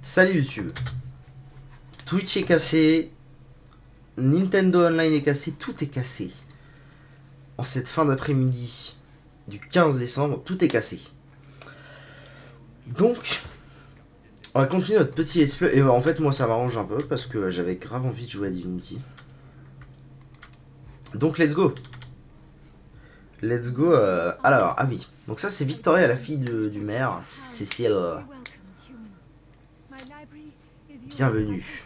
Salut YouTube. Twitch est cassé, Nintendo Online est cassé, tout est cassé. En cette fin d'après-midi du 15 décembre, tout est cassé. Donc, on va continuer notre petit let's play. Et en fait, moi, ça m'arrange un peu parce que j'avais grave envie de jouer à Divinity. Donc, let's go. Let's go. Alors, ah oui. Donc ça, c'est Victoria, la fille du maire, Cécile. Bienvenue.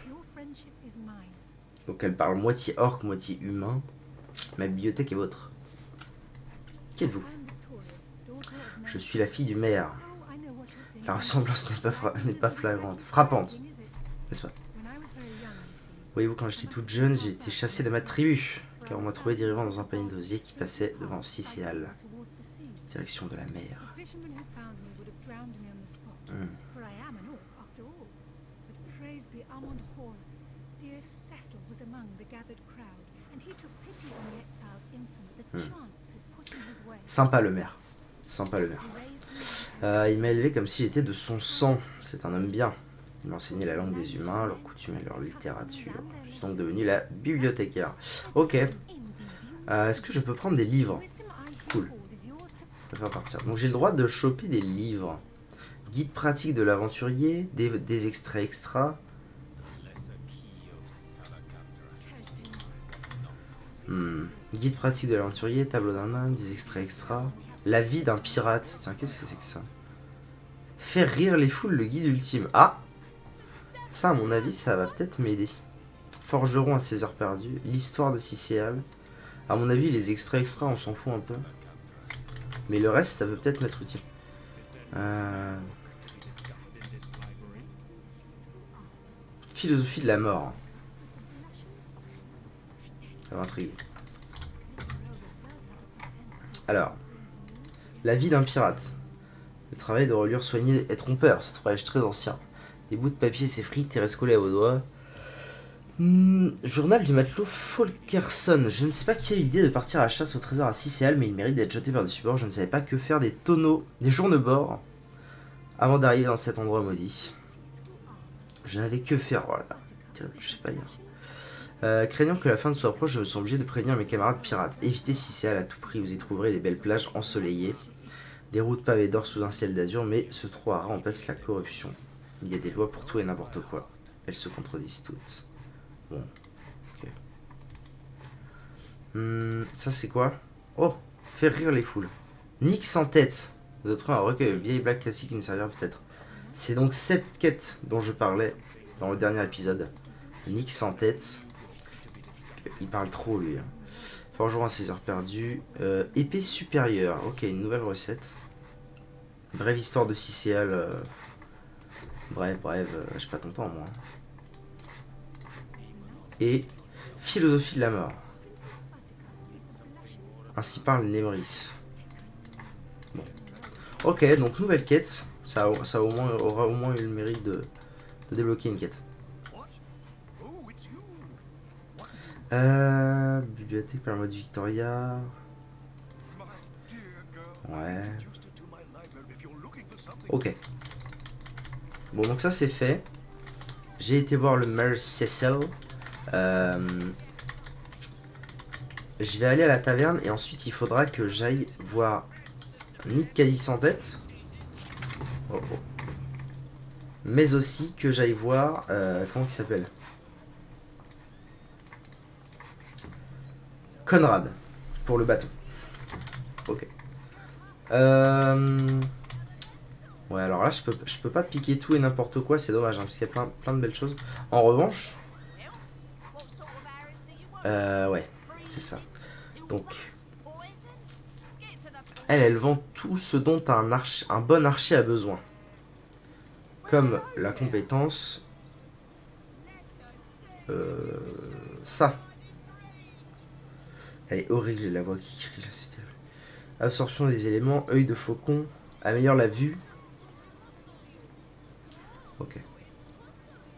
Donc elle parle moitié orc, moitié humain. Ma bibliothèque est votre. Qui êtes-vous? Je suis la fille du maire. La ressemblance n'est pas flagrante. Frappante. N'est-ce pas? Voyez-vous, quand j'étais toute jeune, j'ai été chassée de ma tribu. Car on m'a trouvé dérivant dans un panier d'osier qui passait devant Cicéal. Direction de la mer. Sympa le maire. Sympa le maire. Il m'a élevé comme s'il était de son sang. C'est un homme bien. Il m'a enseigné la langue des humains, leurs coutumes et leur littérature. Je suis donc devenu la bibliothécaire. Ok. Est-ce que je peux prendre des livres? Cool. Je vais faire partir. Donc j'ai le droit de choper des livres. Guide pratique de l'aventurier, des extraits extra. Guide pratique de l'aventurier, tableau d'un homme, des extraits extra. La vie d'un pirate. Tiens, qu'est-ce que c'est que ça? Faire rire les foules, le guide ultime. Ah! Ça, à mon avis, ça va peut-être m'aider. Forgeron à 16 heures perdues. L'histoire de Cicéal. À mon avis, les extraits extra, on s'en fout un peu. Mais le reste, ça peut peut-être m'être utile. Philosophie de la mort. Ça va intriguer. Alors. La vie d'un pirate. Le travail de reliure soigné est trompeur. C'est un travail très ancien. Des bouts de papier s'effritent et restent collés à vos doigts. Journal du matelot Folkerson. Je ne sais pas qui a eu l'idée de partir à la chasse au trésor à Cicéal, mais il mérite d'être jeté par-dessus bord. Je ne savais pas que faire des tonneaux, des journaux-bords, avant d'arriver dans cet endroit maudit. Je n'avais que faire, voilà. Je sais pas lire. Craignant que la fin ne soit proche, je me sens obligé de prévenir mes camarades pirates. Évitez Cicéal à tout prix, vous y trouverez des belles plages ensoleillées, des routes pavées d'or sous un ciel d'azur, mais ce trou à rats remplace la corruption. Il y a des lois pour tout et n'importe quoi. Elles se contredisent toutes. Bon, ok. Ça c'est quoi? Oh, faire rire les foules. Nick sans tête. Vous avez trouvé un recueil de vieilles blagues classiques qui nous servira peut-être. C'est donc cette quête dont je parlais dans le dernier épisode. Nick sans tête. Il parle trop lui. Forgeron à 16 heures perdues. Épée supérieure. Ok, une nouvelle recette. Brève histoire de Cicéal. Bref, j'ai pas ton temps moi. Et philosophie de la mort. Ainsi parle Némris. Bon. Ok, donc nouvelle quête. Ça aura au moins eu le mérite de débloquer une quête. Bibliothèque par le mode Victoria. Ouais. Ok. Bon, donc ça c'est fait. J'ai été voir le maire Cecil. Je vais aller à la taverne et ensuite il faudra que j'aille voir Nick quasi sans tête. Oh. Mais aussi que j'aille voir comment il s'appelle, Conrad pour le bateau. Ok. Ouais, alors là je peux pas piquer tout et n'importe quoi, c'est dommage hein, parce qu'il y a plein de belles choses. En revanche, ouais, c'est ça. Donc, elle vend tout ce dont un bon archer a besoin. Comme la compétence... ça. Elle est horrible, la voix qui crie là, c'était... Absorption des éléments, œil de faucon, améliore la vue. Ok.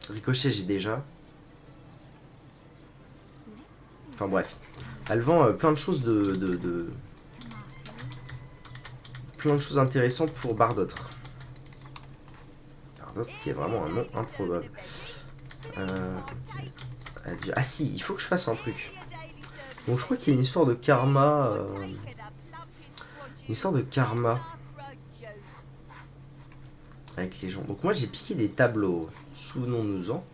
Ricochet, j'ai déjà. Enfin bref. Elle vend plein de choses plein de choses intéressantes pour Bardottre. Alors, d'autre qui est vraiment un nom improbable. Ah si, il faut que je fasse un truc. Bon, je crois qu'il y a une histoire de karma. Une histoire de karma avec les gens. Donc moi j'ai piqué des tableaux, souvenons-nous-en.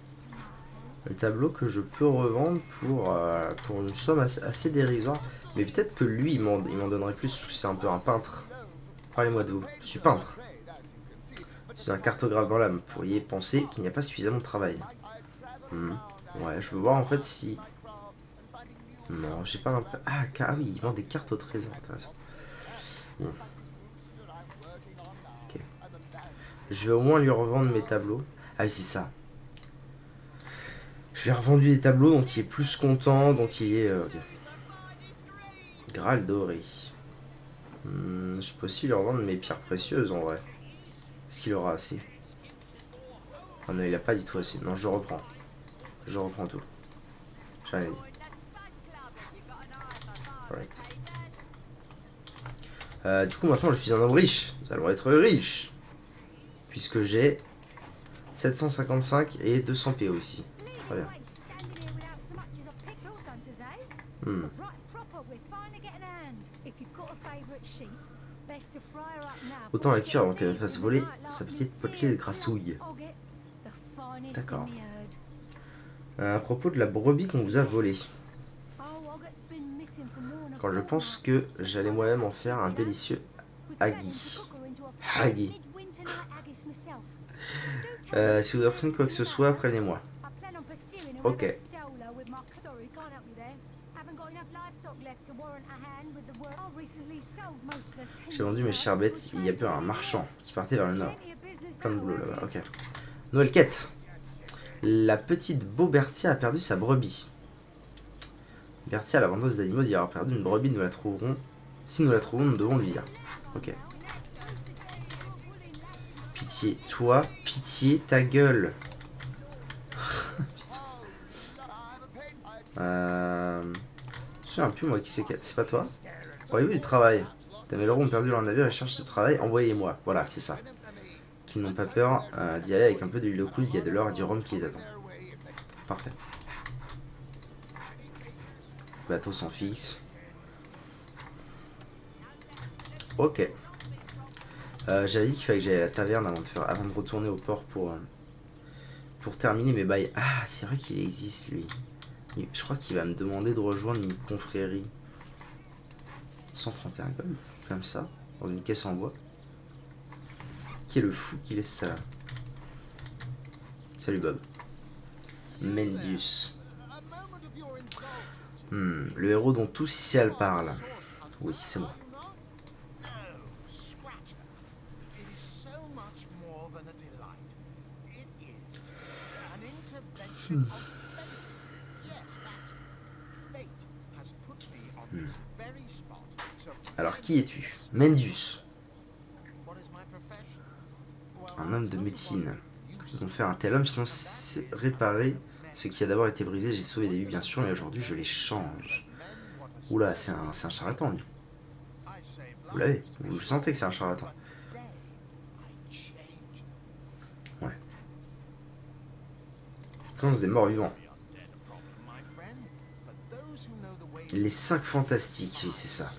Un tableau que je peux revendre pour une somme assez dérisoire. Mais peut-être que lui il m'en donnerait plus parce que c'est un peu un peintre. Parlez-moi de vous. Je suis peintre. Je suis un cartographe dans l'âme. Vous pourriez penser qu'il n'y a pas suffisamment de travail. Ouais, je veux voir en fait si... Non, j'ai pas l'impression... Ah oui, il vend des cartes au trésor, intéressant. Bon. Ok. Je vais au moins lui revendre mes tableaux. Ah oui, c'est ça. Je lui ai revendu des tableaux, donc il est plus content, donc il est... ok. Graal doré. Je peux aussi lui revendre mes pierres précieuses, en vrai. Est-ce qu'il aura assez? Ah non, il a pas du tout assez. Non, je reprends. Je reprends tout. J'ai rien dit. Right. Du coup, maintenant, je suis un homme riche. Nous allons être riches. Puisque j'ai 755 et 200 PO ici. Très bien. Autant la cuire avant qu'elle ne fasse voler sa petite potelée de grassouille. D'accord. À propos de la brebis qu'on vous a volée. Quand je pense que j'allais moi-même en faire un délicieux Agui. Agui. Si vous apprenez quoi que ce soit, prévenez-moi. Ok. J'ai vendu mes chères bêtes il y a peu à un marchand qui partait vers le nord. Plein de boulot là-bas, ok. Nouvelle quête. La petite Beau Bertia a perdu sa brebis. Bertia, la vendeuse d'animaux, dit avoir perdu une brebis, nous la trouverons. Si nous la trouvons, nous devons lui dire. Ok. Pitié, toi, pitié, ta gueule. Putain. Je me souviens plus, moi, qui c'est. C'est pas toi? Auriez-vous du travail? Des Mélerons ont perdu leur navire et cherchent du travail, envoyez-moi. Voilà, c'est ça. Qu'ils n'ont pas peur d'y aller avec un peu d'huile de coude, il y a de l'or et du rhum qui les attend. Parfait. Bateau sans fixe. Ok. J'avais dit qu'il fallait que j'aille à la taverne avant de retourner au port pour terminer mes bails. Ah, c'est vrai qu'il existe, lui. Je crois qu'il va me demander de rejoindre une confrérie. 131 gold, comme ça, dans une caisse en bois. Qui est le fou qui laisse ça là? Salut Bob. Mendius. Le héros dont tous ici parlent. Oui, c'est moi. Alors, qui es-tu? Mendius. Un homme de médecine. Nous devons faire un tel homme, sinon c'est réparer ce qui a d'abord été brisé. J'ai sauvé des vies, bien sûr, mais aujourd'hui je les change. Oula, c'est un charlatan, lui. Vous l'avez? Vous le sentez que c'est un charlatan? Ouais. Cleanse des morts vivants. Les 5 fantastiques, oui, c'est ça.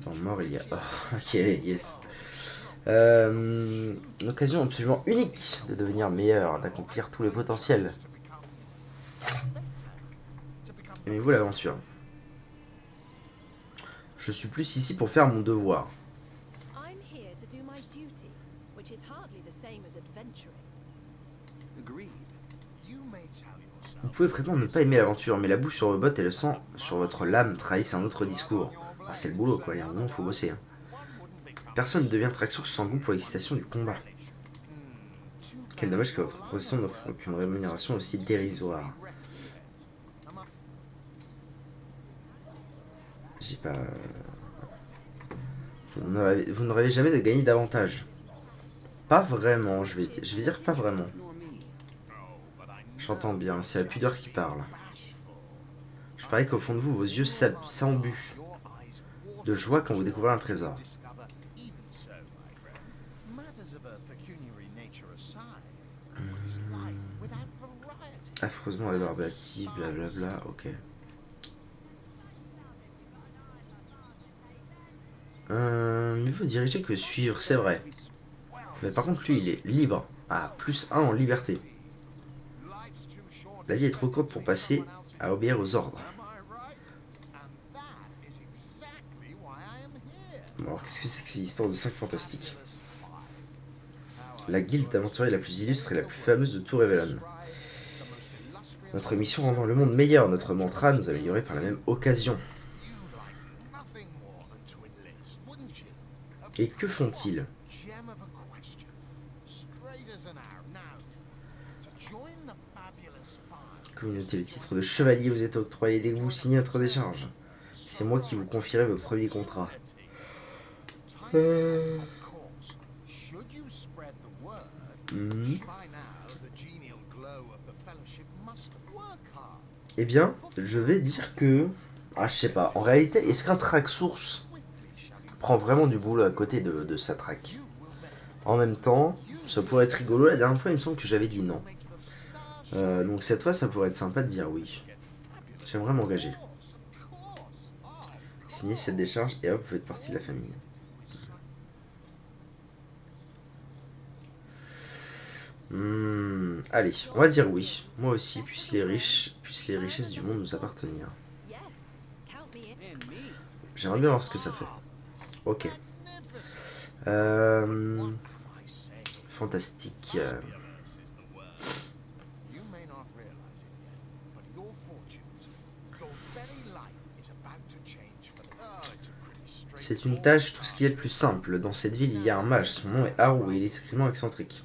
Dans mort, il y a... Oh, ok, yes. Une occasion absolument unique de devenir meilleur, d'accomplir tous les potentiels. Aimez-vous l'aventure? Je suis plus ici pour faire mon devoir. Vous pouvez prétendre ne pas aimer l'aventure, mais la bouche sur vos bottes et le sang sur votre lame trahissent un autre discours. Ah, c'est le boulot, quoi. Il y a un moment, il faut bosser. Hein. Personne ne devient traxour sans goût pour l'excitation du combat. Quel dommage que votre profession n'offre qu'une rémunération aussi dérisoire. J'ai pas... Vous ne rêvez jamais de gagner davantage. Pas vraiment, je vais dire pas vraiment. J'entends bien, c'est la pudeur qui parle. Je parie qu'au fond de vous, vos yeux s'embuent. de joie quand vous découvrez un trésor. Affreusement rébarbatif, blablabla, ok. Mieux vaut diriger que suivre, c'est vrai. Mais par contre, lui, il est libre. Ah, +1 en liberté. La vie est trop courte pour passer à obéir aux ordres. Bon, alors, qu'est-ce que c'est que ces histoires de 5 fantastiques? La guilde d'aventuriers la plus illustre et la plus fameuse de tout Revelon. Notre mission rendant le monde meilleur, notre mantra nous améliorer par la même occasion. Et que font-ils? Communauté, le titre de chevalier vous est octroyé dès que vous signez votre décharge. C'est moi qui vous confierai vos premiers contrats. Eh bien, je vais dire que... Ah, je sais pas. En réalité, est-ce qu'un track source prend vraiment du boulot à côté de sa track? En même temps, ça pourrait être rigolo. La dernière fois, il me semble que j'avais dit non. Donc cette fois, ça pourrait être sympa de dire oui. J'aimerais m'engager. Signer cette décharge et hop, vous faites partie de la famille. Allez, on va dire oui. Moi aussi, puissent les richesses du monde nous appartenir. J'aimerais bien voir ce que ça fait. Ok. Fantastique. C'est une tâche tout ce qui est le plus simple. Dans cette ville, il y a un mage. Son nom est Haru et il est sacrément excentrique.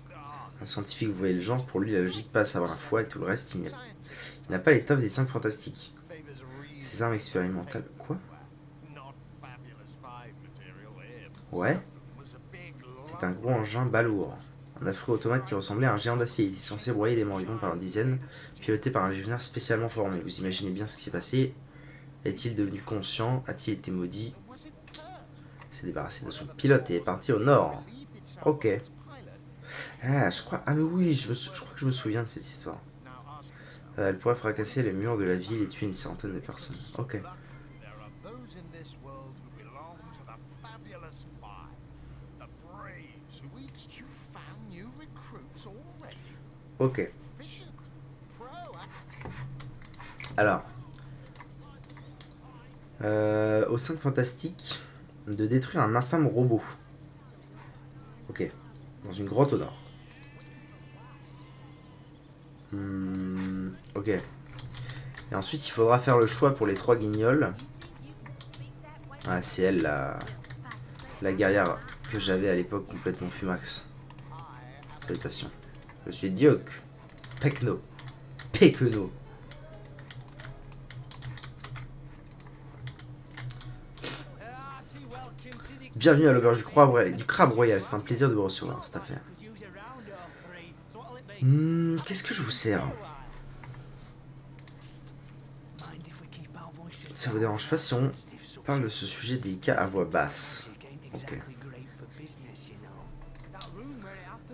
Un scientifique, vous voyez le genre, pour lui la logique passe avant la foi et tout le reste, il n'a pas l'étoffe des 5 fantastiques. Ces armes expérimentales... Quoi? Ouais. C'est un gros engin balourd. Un affreux automate qui ressemblait à un géant d'acier. Il était censé broyer des morts-vivants par dizaines, piloté par un légionnaire spécialement formé. Vous imaginez bien ce qui s'est passé. Est-il devenu conscient? A-t-il été maudit? S'est débarrassé de son pilote et est parti au nord. Ok. Ah, je crois... Ah mais oui, je crois que je me souviens de cette histoire. Elle pourrait fracasser les murs de la ville et tuer une centaine de personnes. Ok. Ok. Alors. Aux 5 fantastiques, de détruire un infâme robot. Ok. Dans une grotte au nord. Ok. Et ensuite, il faudra faire le choix pour les 3 guignols. Ah, c'est elle, la guerrière que j'avais à l'époque complètement fumax. Salutations. Je suis Diok. Pekno. Pekno. Bienvenue à l'auberge du crabe royal. C'est un plaisir de vous recevoir, tout à fait. Qu'est-ce que je vous sers? Ça vous dérange pas si on parle de ce sujet délicat à voix basse? Ok.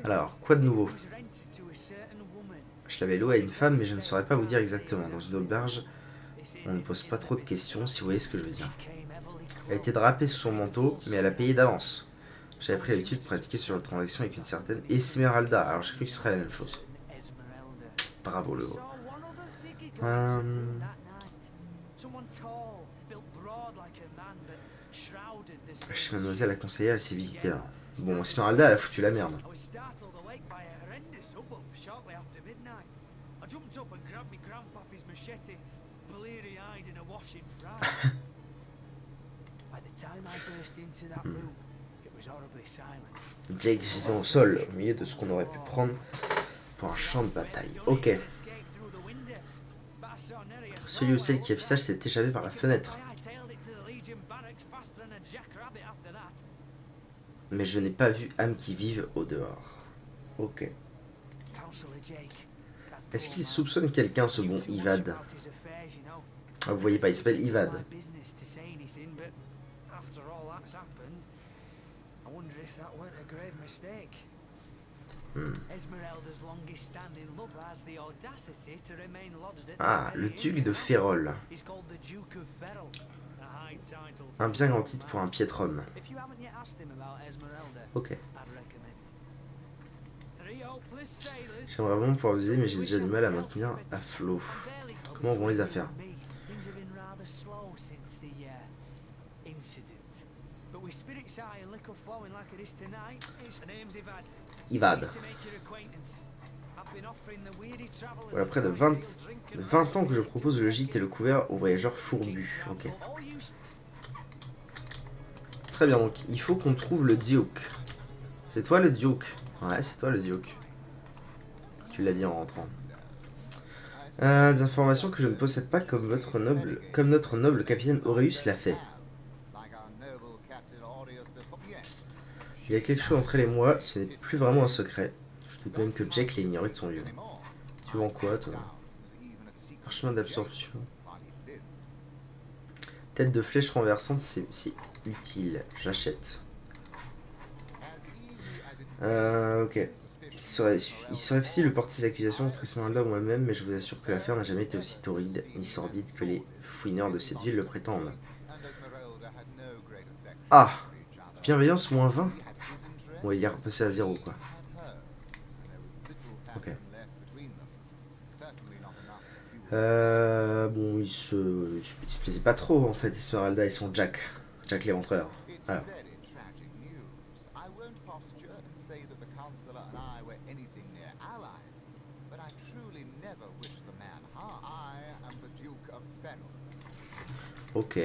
Alors, quoi de nouveau? Je l'avais loué à une femme, mais je ne saurais pas vous dire exactement. Dans une auberge, on ne pose pas trop de questions, si vous voyez ce que je veux dire. Elle était drapée sous son manteau, mais elle a payé d'avance. J'avais pris l'habitude de pratiquer sur la transaction avec une certaine Esmeralda, alors j'ai cru que ce serait la même chose. Bravo le haut. Chez mademoiselle a conseillé à ses visiteurs. Bon, Esmeralda, elle a foutu la merde. Jake gisait au sol, au milieu de ce qu'on aurait pu prendre pour un champ de bataille. Ok. Celui ou celle qui a fait ça s'est échappé par la fenêtre. Mais je n'ai pas vu âme qui vive au dehors. Ok. Est-ce qu'il soupçonne quelqu'un, ce bon Ivad? Ah, vous voyez pas, il s'appelle Ivad. Ah, le duc de Férol. Un bien grand titre pour un piétrum. Ok. J'aimerais vraiment pouvoir vous aider, mais j'ai déjà du mal à maintenir à flot. Comment vont les affaires? Ivad. Voilà, près de 20 ans que je propose le gîte et le couvert aux voyageurs fourbus. Ok. Très bien, donc il faut qu'on trouve le Duke. C'est toi le Duke? Ouais, c'est toi le Duke. Tu l'as dit en rentrant. Des informations que je ne possède pas comme notre noble capitaine Aureus l'a fait. Il y a quelque chose entre elle et moi, ce n'est plus vraiment un secret. Je doute même que Jack l'ait ignoré de son lieu. Tu vends quoi, toi? Parchemin d'absorption. Tête de flèche renversante, c'est utile. J'achète. Ok. Il serait facile de porter ces accusations contre Esmeralda ou moi-même, mais je vous assure que l'affaire n'a jamais été aussi torride ni sordide que les fouineurs de cette ville le prétendent. Ah! Bienveillance moins 20? Bon, il est repassé à 0, quoi. Ok. Bon, il se plaisait pas trop, en fait, Esmeralda et son Jack. Jack l'éventreur. Voilà. Ok.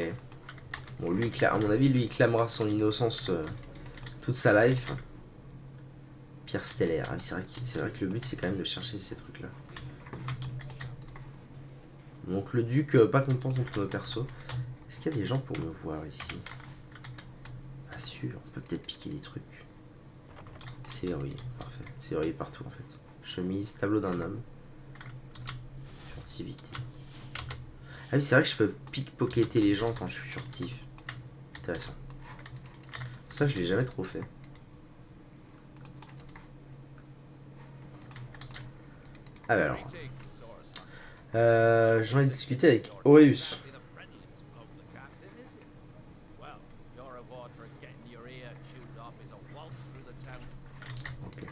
Bon, lui, à mon avis, lui, il clamera son innocence toute sa life. Pierre stellaire. Ah, c'est vrai que le but, c'est quand même de chercher ces trucs-là. Donc, le duc, pas content contre le perso. Est-ce qu'il y a des gens pour me voir ici? Pas sûr. On peut peut-être piquer des trucs. C'est verrouillé. Parfait. C'est verrouillé partout, en fait. Chemise, tableau d'un homme. Furtivité. Ah oui, c'est vrai que je peux pickpocketer les gens quand je suis furtif. Intéressant. Ça, je l'ai jamais trop fait. Ah bah alors. J'en ai discuté avec Aureus. Ok.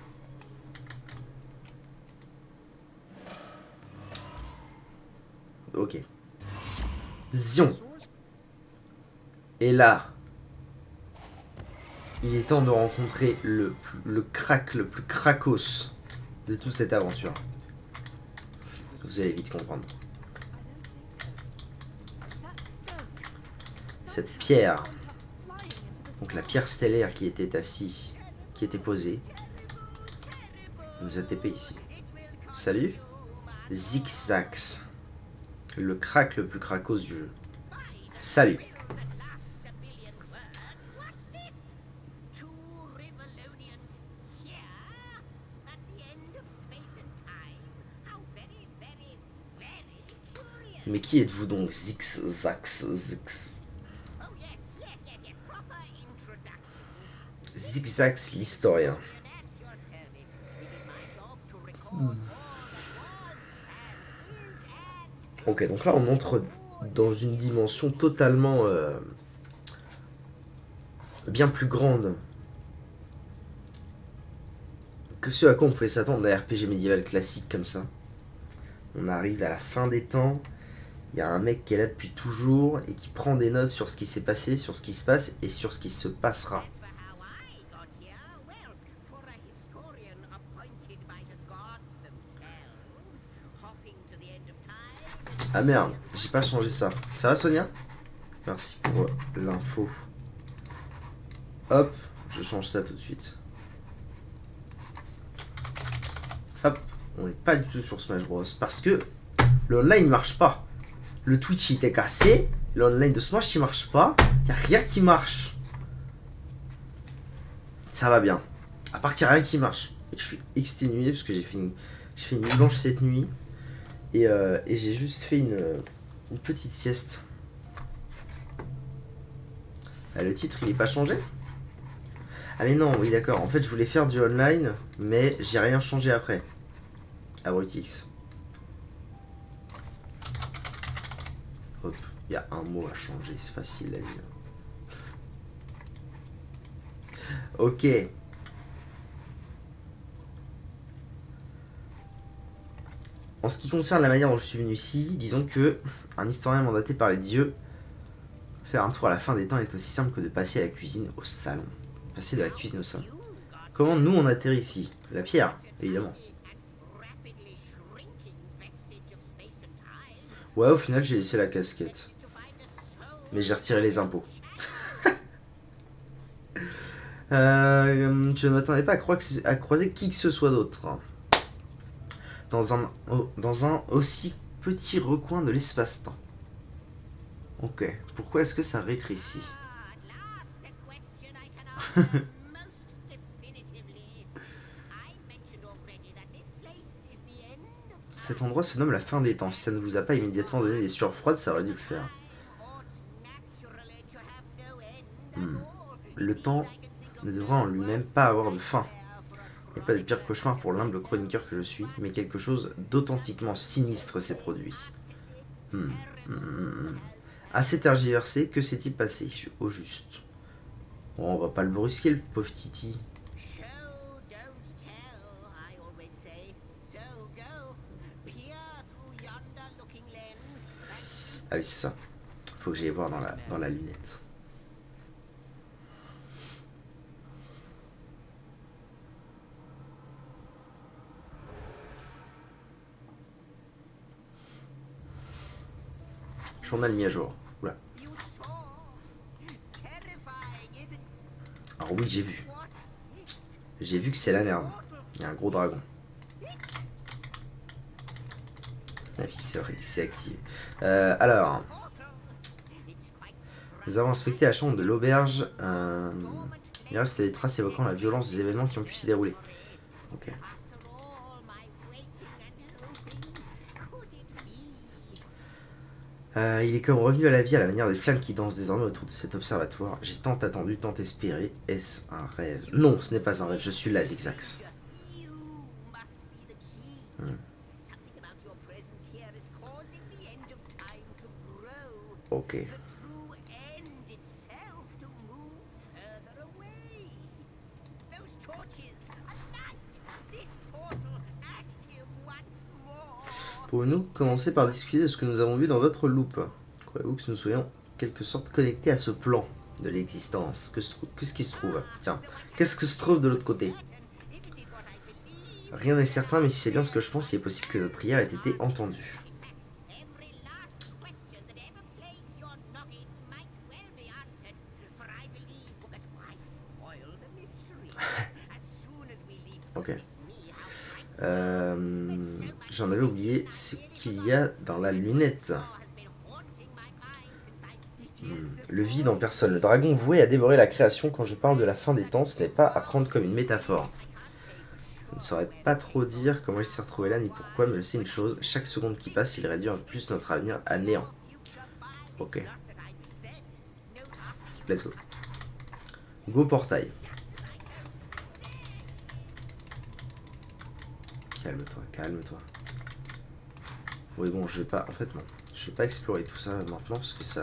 Ok. Zion. Et là, il est temps de rencontrer le plus crackos de toute cette aventure. Vous allez vite comprendre. Cette pierre, donc la pierre stellaire qui était posée, nous a TP ici. Salut, Zigzax, le crack le plus crackos du jeu. Salut. Mais qui êtes-vous donc, Zigzax? Zigzax l'historien. Ok, donc là on entre dans une dimension totalement bien plus grande que ce à quoi on pouvait s'attendre d'un RPG médiéval classique comme ça. On arrive à la fin des temps. Il y a un mec qui est là depuis toujours et qui prend des notes sur ce qui s'est passé, sur ce qui se passe et sur ce qui se passera. Ah merde, j'ai pas changé ça. Ça va Sonia? Merci pour l'info. Hop, je change ça tout de suite. Hop, on n'est pas du tout sur Smash Bros. Parce que le online marche pas. Le Twitch il était cassé, l'online de Smash il marche pas, y a rien qui marche. Ça va bien. À part qu'il y a rien qui marche. Et que je suis exténué parce que j'ai fait une nuit blanche cette nuit. Et j'ai juste fait une petite sieste. Ah, le titre, il est pas changé? Ah mais non, oui d'accord. En fait, je voulais faire du online, mais j'ai rien changé après. Abrutix. Hop, il y a un mot à changer, c'est facile la vie. Ok. En ce qui concerne la manière dont je suis venu ici, disons que un historien mandaté par les dieux, faire un tour à la fin des temps est aussi simple que de passer à la cuisine au salon. Passer de la cuisine au salon. Comment nous on atterrit ici? La pierre, évidemment. Ouais, au final j'ai laissé la casquette. Mais j'ai retiré les impôts. Je ne m'attendais pas à croiser qui que ce soit d'autre. Dans un aussi petit recoin de l'espace-temps. Ok, pourquoi est-ce que ça rétrécit? Cet endroit se nomme la fin des temps. Si ça ne vous a pas immédiatement donné des sueurs froides, ça aurait dû le faire. Le temps ne devrait en lui-même pas avoir de fin. Il n'y a pas de pire cauchemar pour l'humble chroniqueur que je suis, mais quelque chose d'authentiquement sinistre s'est produit. Assez tergiversé, que s'est-il passé au juste? Bon, on va pas le brusquer, le pauvre Titi. Ah oui, c'est ça. Faut que j'aille voir dans la lunette. Journal mis à jour. Oula. Alors oui, j'ai vu. J'ai vu que c'est la merde. Il y a un gros dragon. Ah oui, c'est vrai, c'est activé. Alors, nous avons inspecté la chambre de l'auberge. Il reste des traces évoquant la violence des événements qui ont pu s'y dérouler. Ok. Il est comme revenu à la vie à la manière des flammes qui dansent désormais autour de cet observatoire. J'ai tant attendu, tant espéré. Est-ce un rêve? Non, ce n'est pas un rêve, je suis là, Zigzax. Ok. Pouvons-nous commencer par discuter de ce que nous avons vu dans votre loupe? Croyez-vous que nous soyons quelque sorte connectés à ce plan de l'existence? Qu'est-ce qui se trouve? Tiens, qu'est-ce qui se trouve de l'autre côté? Rien n'est certain, mais si c'est bien ce que je pense, il est possible que notre prière ait été entendue. Ok. J'en avais oublié ce qu'il y a dans la lunette. Le vide en personne. Le dragon voué à dévorer la création. Quand je parle de la fin des temps, ce n'est pas à prendre comme une métaphore. Je ne saurais pas trop dire comment il s'est retrouvé là ni pourquoi, mais je sais une chose, chaque seconde qui passe, il réduit un peu plus notre avenir à néant. Ok. Let's go. Go portail. Calme-toi, calme-toi. Oui bon, je vais pas... En fait non. Je vais pas explorer tout ça maintenant parce que ça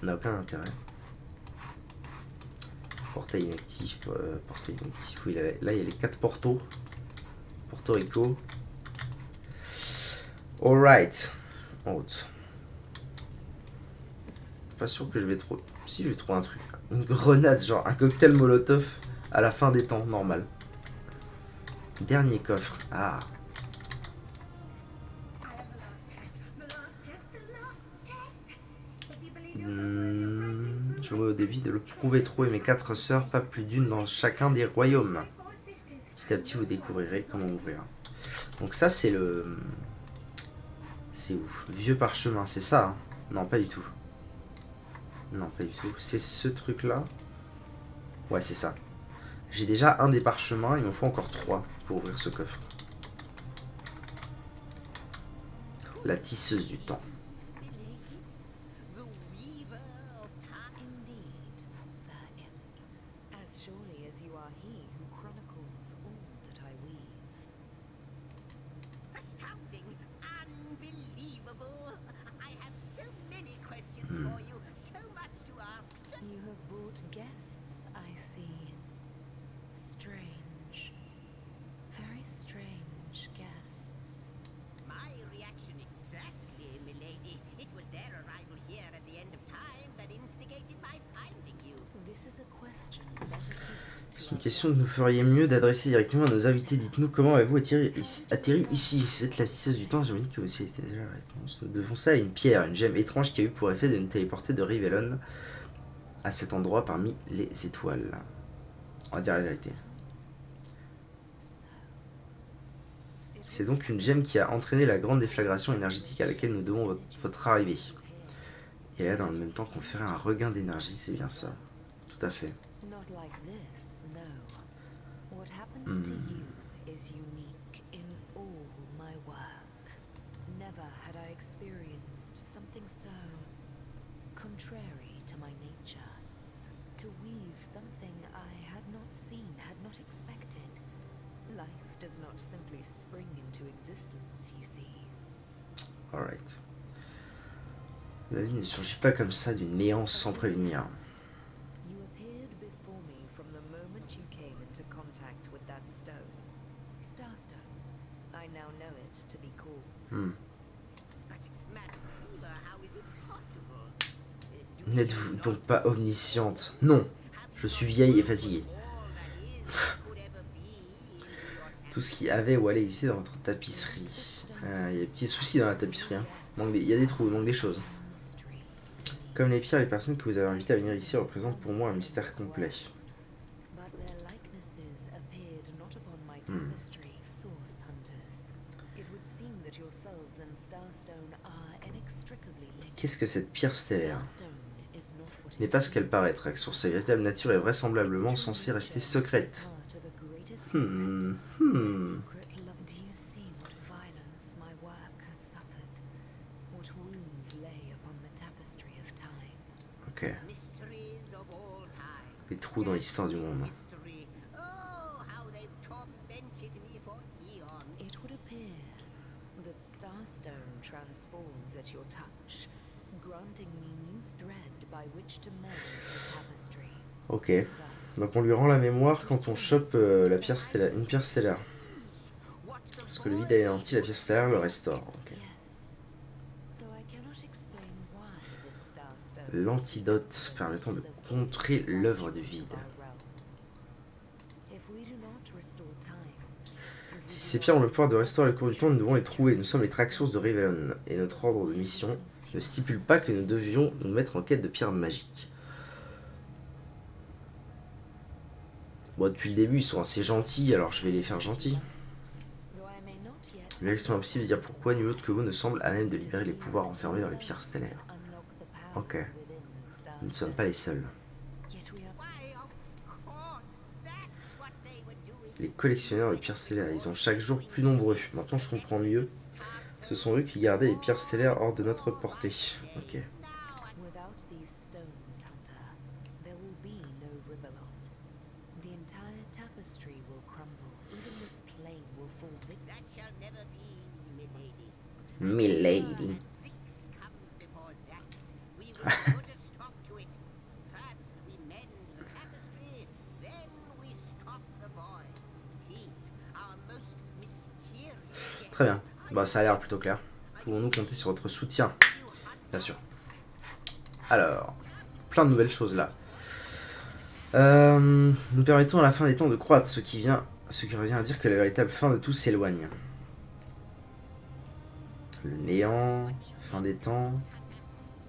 n'a aucun intérêt. Portail inactif. Portail inactif. Oui, là il y a les 4 portos. Porto Rico. Alright. En route. Pas sûr que je vais trouver... Si, je vais trouver un truc. Une grenade, genre un cocktail molotov à la fin des temps, normal. Dernier coffre. Ah. Je me mets au défi de le prouver trop et mes 4 sœurs, pas plus d'une dans chacun des royaumes. Petit à petit, vous découvrirez comment ouvrir. Donc ça, c'est le... C'est où? Vieux parchemin, c'est ça hein? Non, pas du tout. Non, pas du tout. C'est ce truc-là. Ouais, c'est ça. J'ai déjà un des parchemins, il m'en faut encore 3 pour ouvrir ce coffre. La tisseuse du temps. You are he who chronicles all that I weave. Astounding! Unbelievable! I have so many questions for you, so much to ask, so... You have brought guests, I see. Strange. Very strange guests. My reaction exactly, milady. It was their arrival here at the end of time that instigated my finding you. This is a question better put C'est to une our question que nous ferions mieux d'adresser directement à nos invités. Dites-nous comment avez-vous atterri ici? Vous êtes la cisse du temps, j'imagine que vous étiez déjà la réponse. Nous devons ça à une pierre, une gemme étrange qui a eu pour effet de nous téléporter de Rivellon à cet endroit parmi les étoiles. On va dire la vérité. C'est donc une gemme qui a entraîné la grande déflagration énergétique à laquelle nous devons votre arrivée. Et là, dans le même temps qu'on ferait un regain d'énergie, c'est bien ça. Tout à fait. Not like this, no. What happened to you is unique in all my work. Never had I experienced something so contrary to my nature. To weave something I had not seen, had not expected. Life does not simply spring into existence, you see. Alright. La vie ne surgit pas comme ça du néant sans prévenir. You appeared before me from the moment you came into contact with that stone. Starstone. I now know it to be called. But, Madam Fever, how is it possible? N'êtes-vous donc pas omnisciente? Non. Je suis vieille et fatiguée. Tout ce qui avait ou allait exister dans votre tapisserie. Il y a des petits soucis dans la tapisserie. Hein. Il y a des trous, il manque des choses. Comme les pierres, les personnes que vous avez invitées à venir ici représentent pour moi un mystère complet. Qu'est-ce que cette pierre stellaire? N'est pas ce qu'elle paraît, Traxxon. Sa véritable nature est vraisemblablement censée rester secrète. Ok. Des trous dans l'histoire du monde. It would appear that Starstone transforms at your touch, granting me new thread by which to mend the tapestry. Ok. Donc on lui rend la mémoire quand on chope la pierre stellaire, une pierre stellaire. Parce que le vide anéanti, la pierre stellaire le restaure. Okay. L'antidote permettant de contrer l'œuvre du vide. Si ces pierres ont le pouvoir de restaurer le cours du temps, nous devons les trouver. Nous sommes les Traxxons de Rivellon, et notre ordre de mission ne stipule pas que nous devions nous mettre en quête de pierres magiques. Bon, depuis le début, ils sont assez gentils, alors je vais les faire gentils. Il est extrêmement impossible de dire pourquoi nul autre que vous ne semble à même de libérer les pouvoirs enfermés dans les pierres stellaires. Ok. Nous ne sommes pas les seuls. Les collectionneurs de pierres stellaires, ils sont chaque jour plus nombreux. Maintenant je comprends mieux. Ce sont eux qui gardaient les pierres stellaires hors de notre portée. Ok. Milady. Très bien. Bah, ça a l'air plutôt clair. Pouvons-nous compter sur votre soutien? Bien sûr. Alors, plein de nouvelles choses là. Nous permettons à la fin des temps de croître, ce qui revient à dire que la véritable fin de tout s'éloigne. Le néant, fin des temps.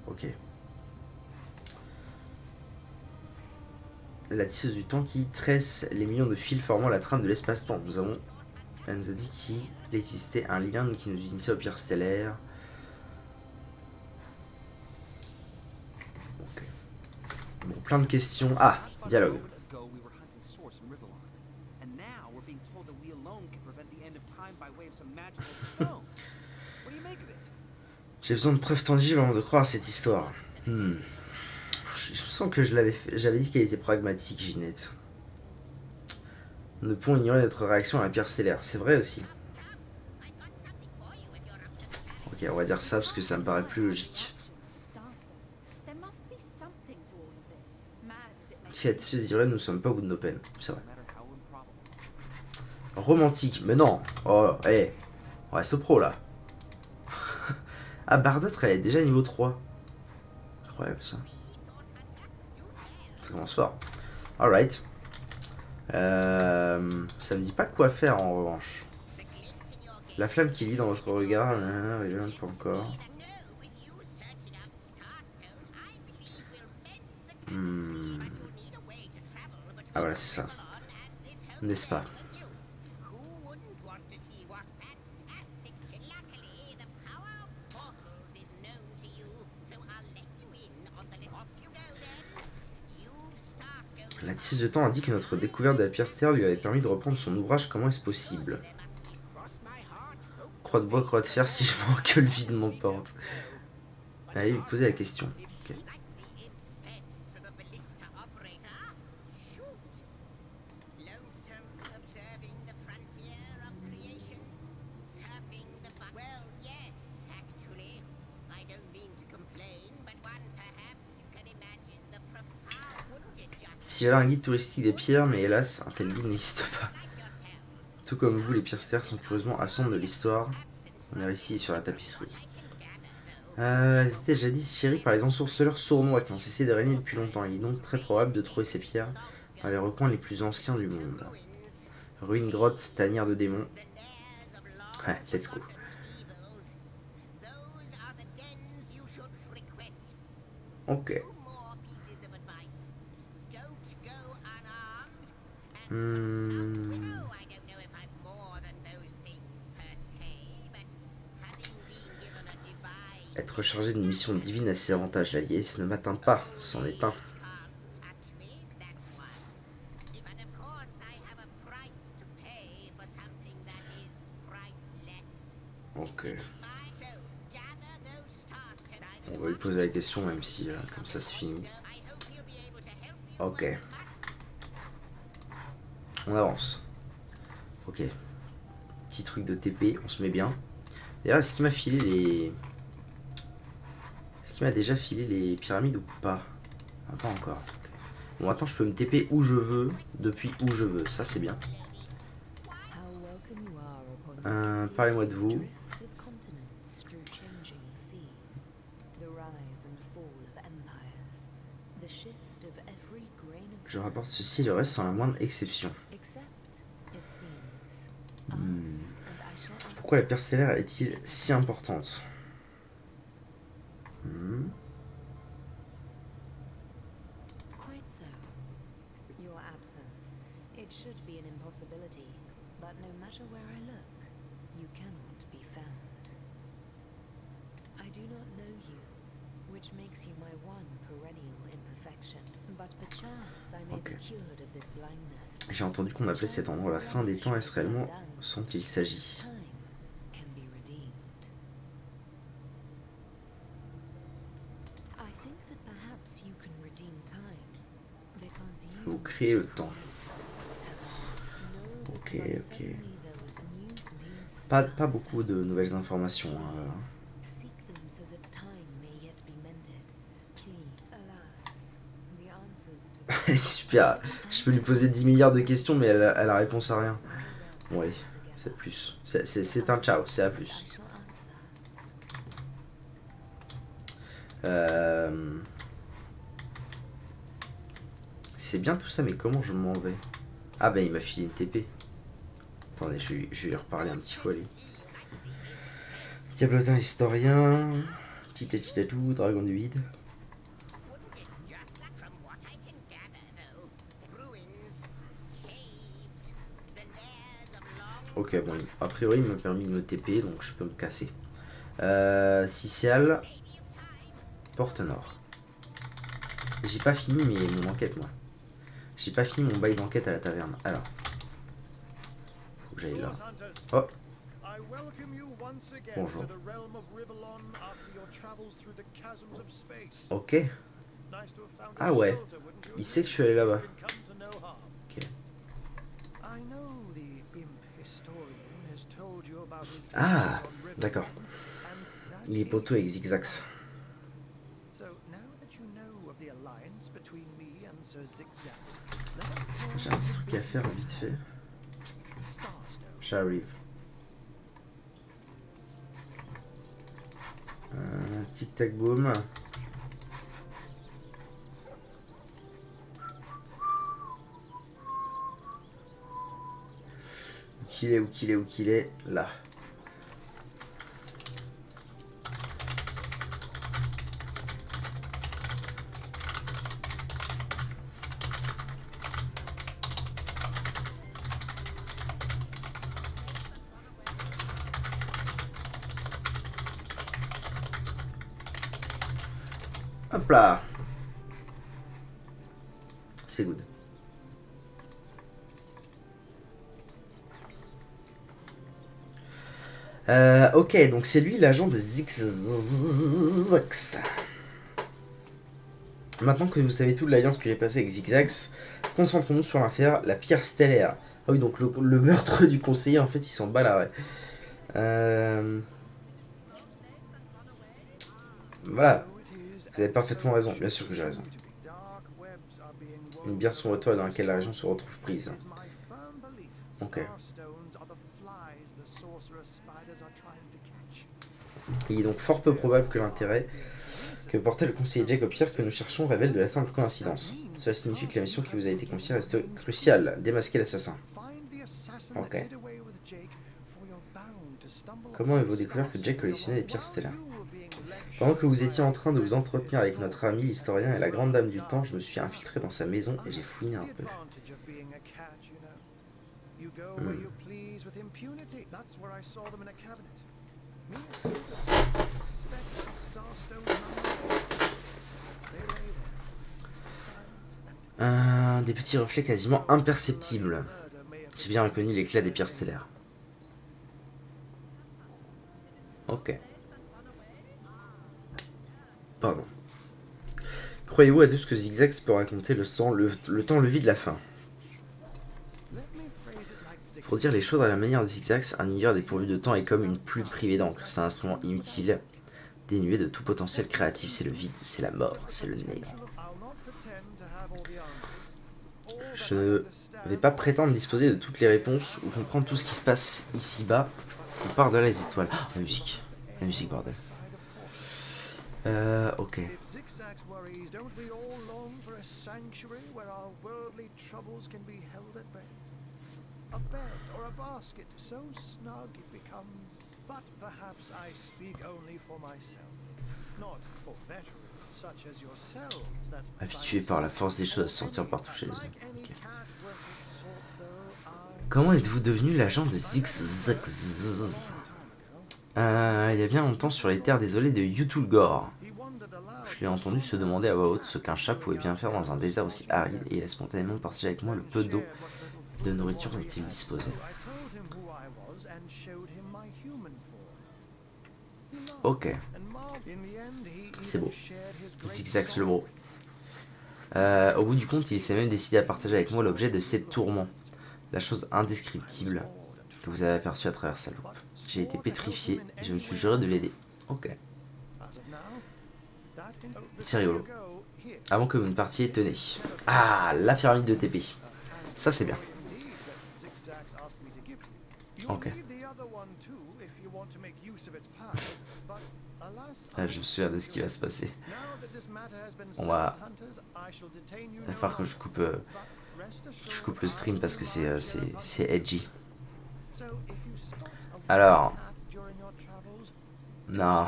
Ok. La tisseuse du temps qui tresse les millions de fils formant la trame de l'espace-temps. Elle nous a dit qu'il existait un lien qui nous initiait aux pierres stellaires. Ok. Bon, plein de questions. Ah, dialogue. J'ai besoin de preuves tangibles avant de croire à cette histoire. Je sens que j'avais dit qu'elle était pragmatique, Ginette. Nous ne pouvons ignorer notre réaction à la pierre stellaire. C'est vrai aussi. Ok, on va dire ça parce que ça me paraît plus logique. Si elle se dirait, nous ne sommes pas au bout de nos peines. C'est vrai. Romantique, mais non. Oh, hey. On reste au pro là. Ah, Bardâtre, elle est déjà niveau 3. Incroyable ça. Ça commence fort. Alright. Ça me dit pas quoi faire en revanche. La flamme qui vit dans votre regard, pas encore. Ah voilà, c'est ça. N'est-ce pas? La tisse de temps indique que notre découverte de la pierre stellaire lui avait permis de reprendre son ouvrage. Comment est-ce possible? Croix de bois, croix de fer, si je manque que le vide m'emporte. Allez lui poser la question. Okay. Si j'avais un guide touristique des pierres, mais hélas, un tel guide n'existe pas. Tout comme vous, les pierres stellaires sont curieusement absentes de l'histoire. On est ici sur la tapisserie. Elles étaient jadis chéries par les ensorceleurs sournois qui ont cessé de régner depuis longtemps. Il est donc très probable de trouver ces pierres dans les recoins les plus anciens du monde. Ruines, grottes, tanières de démons. Ouais, let's go. Ok. Être chargé d'une mission divine a ses avantages. La vieillesse ne m'atteint pas, c'en est un. Ok. On va lui poser la question même si comme ça c'est fini. Ok. On avance. Ok. Petit truc de TP, on se met bien. D'ailleurs, est-ce qu'il m'a filé les... Est-ce qu'il m'a déjà filé les pyramides ou pas? Ah, pas encore. Okay. Bon, attends, je peux me TP où je veux, depuis où je veux. Ça, c'est bien. Parlez-moi de vous. Je rapporte ceci et le reste sans la moindre exception. Pourquoi la pierre stellaire est-il si importante? Okay. J'ai entendu qu'on appelait cet endroit la fin des temps. Est-ce réellement ce dont il s'agit? Vous créez le temps. Ok, ok. Pas beaucoup de nouvelles informations. Hein. Super. Je peux lui poser 10 milliards de questions, mais elle a réponse à rien. Bon, allez, c'est plus. C'est un ciao, c'est à plus. C'est bien tout ça, mais comment je m'en vais? Ah bah il m'a filé une TP. Attendez, je vais lui reparler un petit peu, allez. Diablotin historien. Titatatou, dragon du vide. Ok, bon, a priori il m'a permis de me TP, donc je peux me casser. Cicial. Porte Nord. J'ai pas fini mon enquête, moi. J'ai pas fini mon bail d'enquête à la taverne. Alors. Faut que j'aille là. Oh. Bonjour. Ok. Ah ouais. Il sait que je suis allé là-bas. Ok. Ah, d'accord. Il est poteau avec Zigzax. J'ai un petit truc à faire vite fait. J'arrive. Tic tac boom. Où qu'il est, là. Hop là. C'est good. Ok, donc c'est lui l'agent de Zigzax. Maintenant que vous savez tout de l'alliance que j'ai passée avec Zigzax, concentrons-nous sur l'affaire, la pierre stellaire. Ah oui, donc le meurtre du conseiller, en fait, il s'en bat l'arrêt. Voilà, vous avez parfaitement raison, bien sûr que j'ai raison. Une bière sombre étoile dans laquelle la région se retrouve prise. Ok. Il est donc fort peu probable que l'intérêt que portait le conseiller Jacob Pierre que nous cherchons révèle de la simple coïncidence. Cela signifie que la mission qui vous a été confiée reste cruciale, démasquer l'assassin. Ok. Comment avez-vous découvert que Jack collectionnait les pierres stellaires? Pendant que vous étiez en train de vous entretenir avec notre ami l'historien et la grande dame du temps, je me suis infiltré dans sa maison et j'ai fouiné un peu. Des petits reflets quasiment imperceptibles. J'ai bien reconnu l'éclat des pierres stellaires. Ok. Pardon. Croyez-vous à tout ce que Zigzax peut raconter le temps levé de la fin? Pour dire les choses à la manière de Zigzax, un univers dépourvu de temps est comme une plume privée d'encre. C'est un instrument inutile, dénué de tout potentiel créatif. C'est le vide, c'est la mort, c'est le néant. Je ne vais pas prétendre disposer de toutes les réponses ou comprendre tout ce qui se passe ici-bas ou par-delà les étoiles. Ah, la musique. La musique, bordel. Ok. A bed or a basket so snug it becomes, but perhaps I speak only for myself, not for veterans such as yourselves that habitués par la force des choses à se sentir partout chez eux. Okay. Comment êtes-vous devenu l'agent de Zigzax? Il y a bien longtemps sur les terres désolées de Yutulgore. Je l'ai entendu se demander à voix haute ce qu'un chat pouvait bien faire dans un désert aussi aride et il a spontanément partagé avec moi le peu d'eau de nourriture dont il disposait. Ok. C'est beau. Zigzax le bro. Au bout du compte, il s'est même décidé à partager avec moi l'objet de ses tourments. La chose indescriptible que vous avez aperçue à travers sa loupe. J'ai été pétrifié et je me suis juré de l'aider. Ok. C'est rigolo. Avant que vous ne partiez, tenez. Ah, la pyramide de TP. Ça c'est bien. Ok. Là, je me souviens de ce qui va se passer. On va... Il va falloir que je coupe le stream parce que c'est edgy. Alors... Non.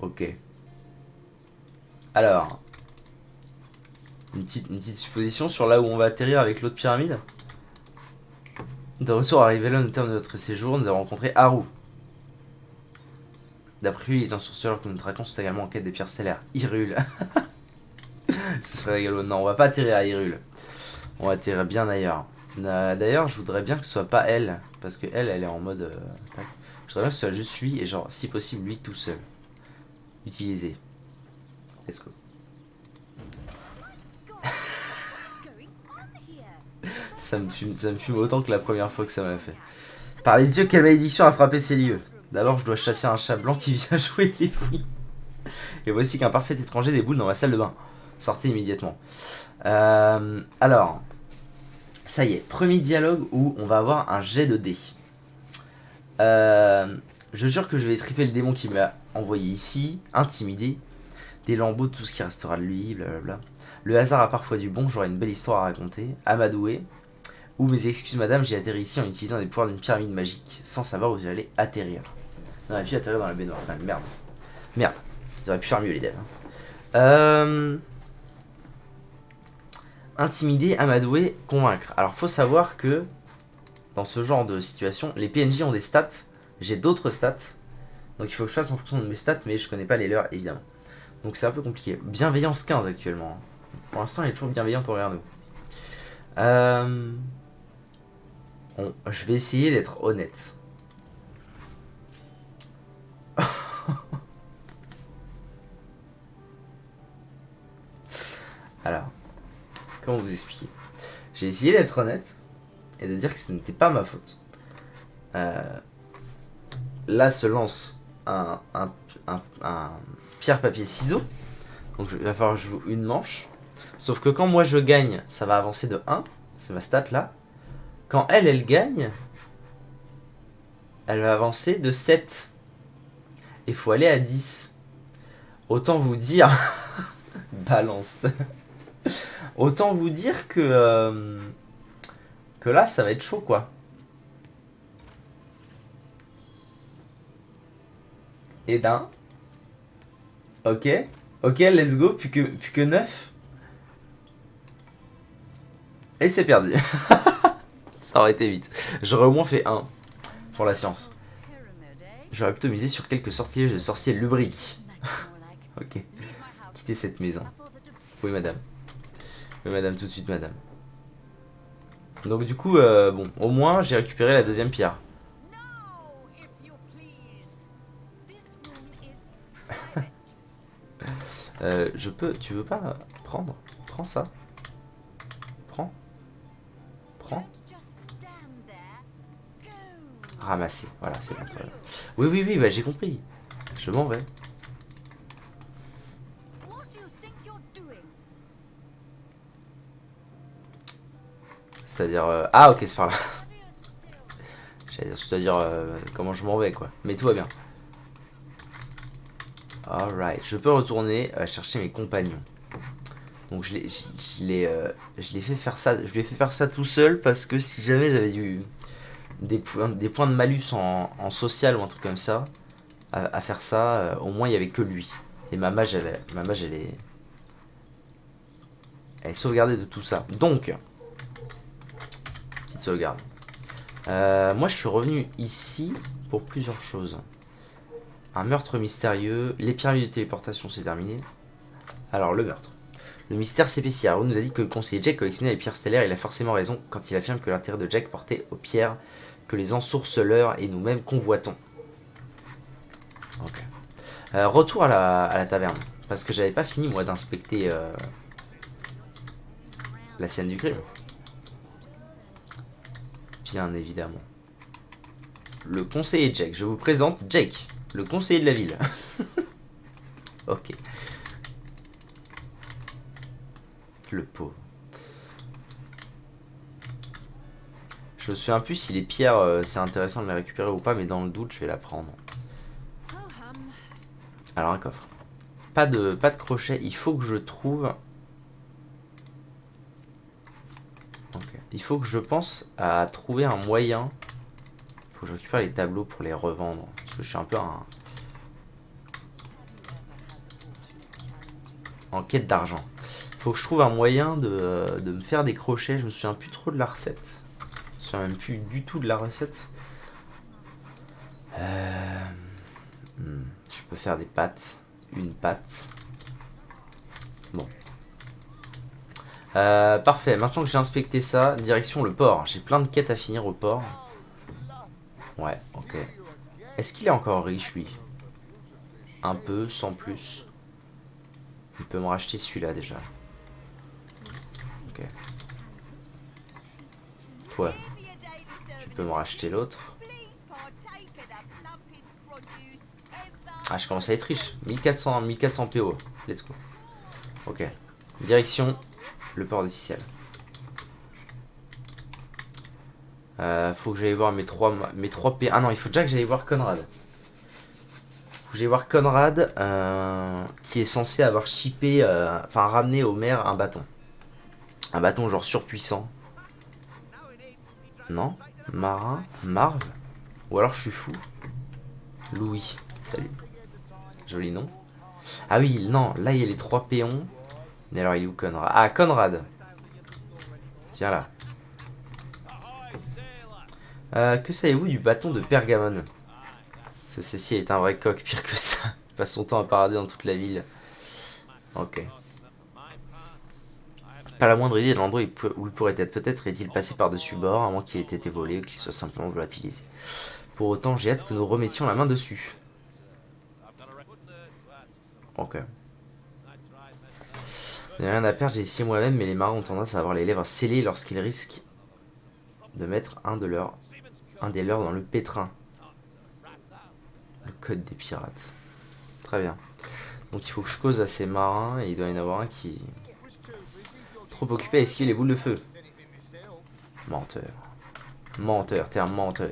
Ok. Alors... Une petite supposition sur là où on va atterrir avec l'autre pyramide. De retour arrivé là au terme de notre séjour, nous avons rencontré Haru. D'après lui, les ensorceleurs que nous traquons sont également en quête des pierres stellaires. Hyrule. Ce serait rigolo. Non, on va pas atterrir à Hyrule. On va atterrir bien ailleurs. D'ailleurs, je voudrais bien que ce soit pas elle. Parce que elle est en mode... tac. Je voudrais bien que ce soit juste lui et genre, si possible, lui tout seul. Utiliser. Let's go. Ça me fume autant que la première fois que ça m'a fait. Par les dieux, quelle malédiction a frappé ces lieux. D'abord, je dois chasser un chat blanc qui vient jouer les fruits. Et voici qu'un parfait étranger déboule dans ma salle de bain. Sortez immédiatement. Alors, ça y est, premier dialogue où on va avoir un jet de dés. Je jure que je vais triper le démon qui m'a envoyé ici, intimider, des lambeaux de tout ce qui restera de lui, blablabla. Le hasard a parfois du bon, j'aurai une belle histoire à raconter, amadouer. Ou mes excuses madame, j'ai atterri ici en utilisant les pouvoirs d'une pyramide magique, sans savoir où j'allais atterrir. On aurait pu atterrir dans la baignoire, quand même, merde. Merde, ils auraient pu faire mieux les devs. Intimider, amadouer, convaincre. Alors faut savoir que dans ce genre de situation, les PNJ ont des stats, j'ai d'autres stats, donc il faut que je fasse en fonction de mes stats, mais je connais pas les leurs évidemment. Donc c'est un peu compliqué. Bienveillance 15 actuellement. Pour l'instant elle est toujours bienveillante envers nous. Je vais essayer d'être honnête. Alors, comment vous expliquer? J'ai essayé d'être honnête et de dire que ce n'était pas ma faute. Là se lance un pierre, papier, ciseaux. Donc il va falloir que je joue une manche. Sauf que quand moi je gagne, ça va avancer de 1. C'est ma stat là. Quand elle gagne, elle va avancer de 7. Il faut aller à 10. Autant vous dire... Balance. Autant vous dire que là, ça va être chaud, quoi. Et d'un. Ok. Ok, let's go. Plus que 9. Et c'est perdu. Ça aurait été vite. J'aurais au moins fait 1 pour la science. J'aurais plutôt misé sur quelques sortilèges de sorciers lubriques. Ok. Quittez cette maison. Oui, madame. Oui, madame, tout de suite, madame. Donc, du coup, bon, au moins, j'ai récupéré la deuxième pierre. Tu veux pas prendre? Prends ça. Prends. Ramasser. Voilà, c'est bon. Voilà. Oui, bah, j'ai compris. Je m'en vais. C'est-à-dire... Ah, ok, c'est par là. C'est-à-dire comment je m'en vais, quoi. Mais tout va bien. Alright, je peux retourner chercher mes compagnons. Donc je l'ai fait faire ça. Je lui ai fait faire ça tout seul parce que si jamais j'avais des points de malus en social ou un truc comme ça à faire ça, au moins il y avait que lui. Et ma mage elle est sauvegardée de tout ça. Donc petite sauvegarde. Moi je suis revenu ici pour plusieurs choses. Un meurtre mystérieux. Les pyramides de téléportation, c'est terminé. Alors, le meurtre. Le mystère s'épaissit. Haru nous a dit que le conseiller Jack collectionnait les pierres stellaires. Il a forcément raison quand il affirme que l'intérêt de Jack portait aux pierres que les ensorceleurs et nous-mêmes convoitons. Ok. Retour à la taverne. Parce que j'avais pas fini, moi, d'inspecter la scène du crime. Bien évidemment. Le conseiller Jack. Je vous présente Jake. Le conseiller de la ville. Ok. Le pauvre. Je me souviens plus si les pierres, c'est intéressant de les récupérer ou pas, mais dans le doute, je vais la prendre. Alors, un coffre. Pas de crochet. Il faut que je trouve... Ok. Il faut que je pense à trouver un moyen... Faut que je récupère les tableaux pour les revendre. Parce que je suis un peu en quête d'argent. Faut que je trouve un moyen de me faire des crochets. Je me souviens plus trop de la recette. Je me souviens même plus du tout de la recette. Je peux faire des pâtes. Une pâte. Bon. Parfait. Maintenant que j'ai inspecté ça, direction le port. J'ai plein de quêtes à finir au port. Ouais, ok. Est-ce qu'il est encore riche, lui? Un peu, sans plus. Il peut me racheter celui-là, déjà. Ok. Toi, tu peux me racheter l'autre. Ah, je commence à être riche. 1400 PO. Let's go. Ok. Direction le port de Sicile. Faut que j'aille voir mes 3 P. Ah non, il faut déjà que j'aille voir Conrad. Faut que j'aille voir Conrad qui est censé avoir chippé, enfin ramené au maire un bâton. Un bâton genre surpuissant. Non? Marin? Marv? Ou alors je suis fou? Louis. Salut. Joli nom. Ah oui, non, là il y a les 3 péons. Mais alors il est où Conrad? Ah, Conrad. Viens là. Que savez-vous du bâton de Pergamon? Ce Cécile est un vrai coq, pire que ça. Il passe son temps à parader dans toute la ville. Ok. Pas la moindre idée de l'endroit où il pourrait être. Peut-être est-il passé par-dessus bord, à moins qu'il ait été volé ou qu'il soit simplement volatilisé. Pour autant, j'ai hâte que nous remettions la main dessus. Ok. Il n'y a rien à perdre, j'ai essayé moi-même, mais les marins ont tendance à avoir les lèvres scellées lorsqu'ils risquent de mettre un des leurs dans le pétrin. Le code des pirates. Très bien. Donc il faut que je cause à ces marins, et il doit y en avoir un qui est trop occupé à esquiver les boules de feu. Menteur. Menteur, t'es un menteur.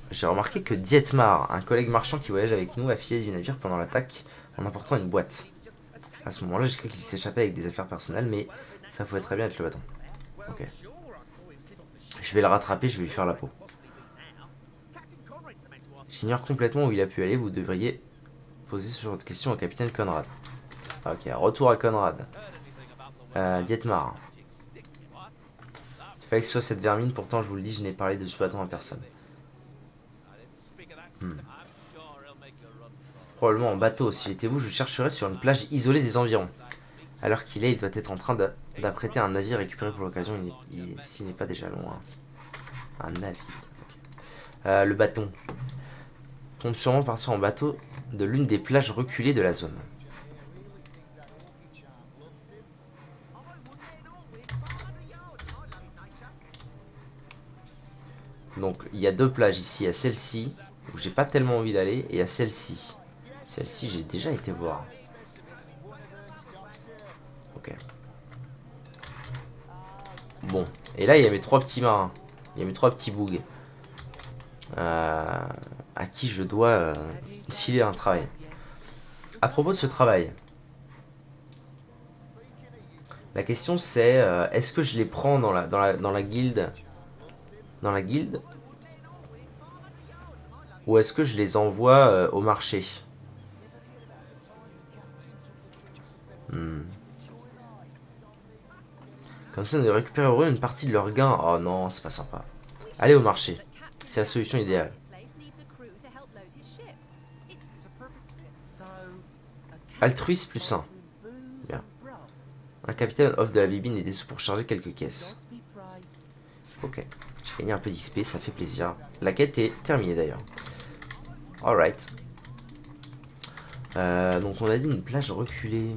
J'ai remarqué que Dietmar, un collègue marchand qui voyage avec nous, a filé du navire pendant l'attaque en apportant une boîte. À ce moment-là, j'ai cru qu'il s'échappait avec des affaires personnelles, mais ça pouvait très bien être le bâton. Ok. Je vais le rattraper, je vais lui faire la peau. J'ignore complètement où il a pu aller, vous devriez poser ce genre de questions au capitaine Conrad. Ok, retour à Conrad. Dietmar. Il fallait que ce soit cette vermine, pourtant je vous le dis, je n'ai parlé de ce bâton à personne. Probablement en bateau, si j'étais vous, je chercherais sur une plage isolée des environs. Alors qu'il est, il doit être en train d'apprêter un navire récupéré pour l'occasion, s'il n'est pas déjà loin. Un navire. Okay. Le bâton. Compte sûrement partir en bateau de l'une des plages reculées de la zone. Donc il y a 2 plages ici, à celle-ci, où j'ai pas tellement envie d'aller, et à celle-ci. Celle-ci j'ai déjà été voir. Ok. Bon, et là il y a mes 3 petits marins. Il y a mes 3 petits bougs. À qui je dois filer un travail. À propos de ce travail, la question c'est est-ce que je les prends dans la guilde, ou est-ce que je les envoie au marché? Comme ça, nous récupérerons une partie de leur gain. Oh non, c'est pas sympa. Allez au marché. C'est la solution idéale. Altruiste plus 1. Bien. Un capitaine offre de la bibine et des sous pour charger quelques caisses. Ok. J'ai gagné un peu d'XP, ça fait plaisir. La quête est terminée d'ailleurs. Alright. Donc on a dit une plage reculée.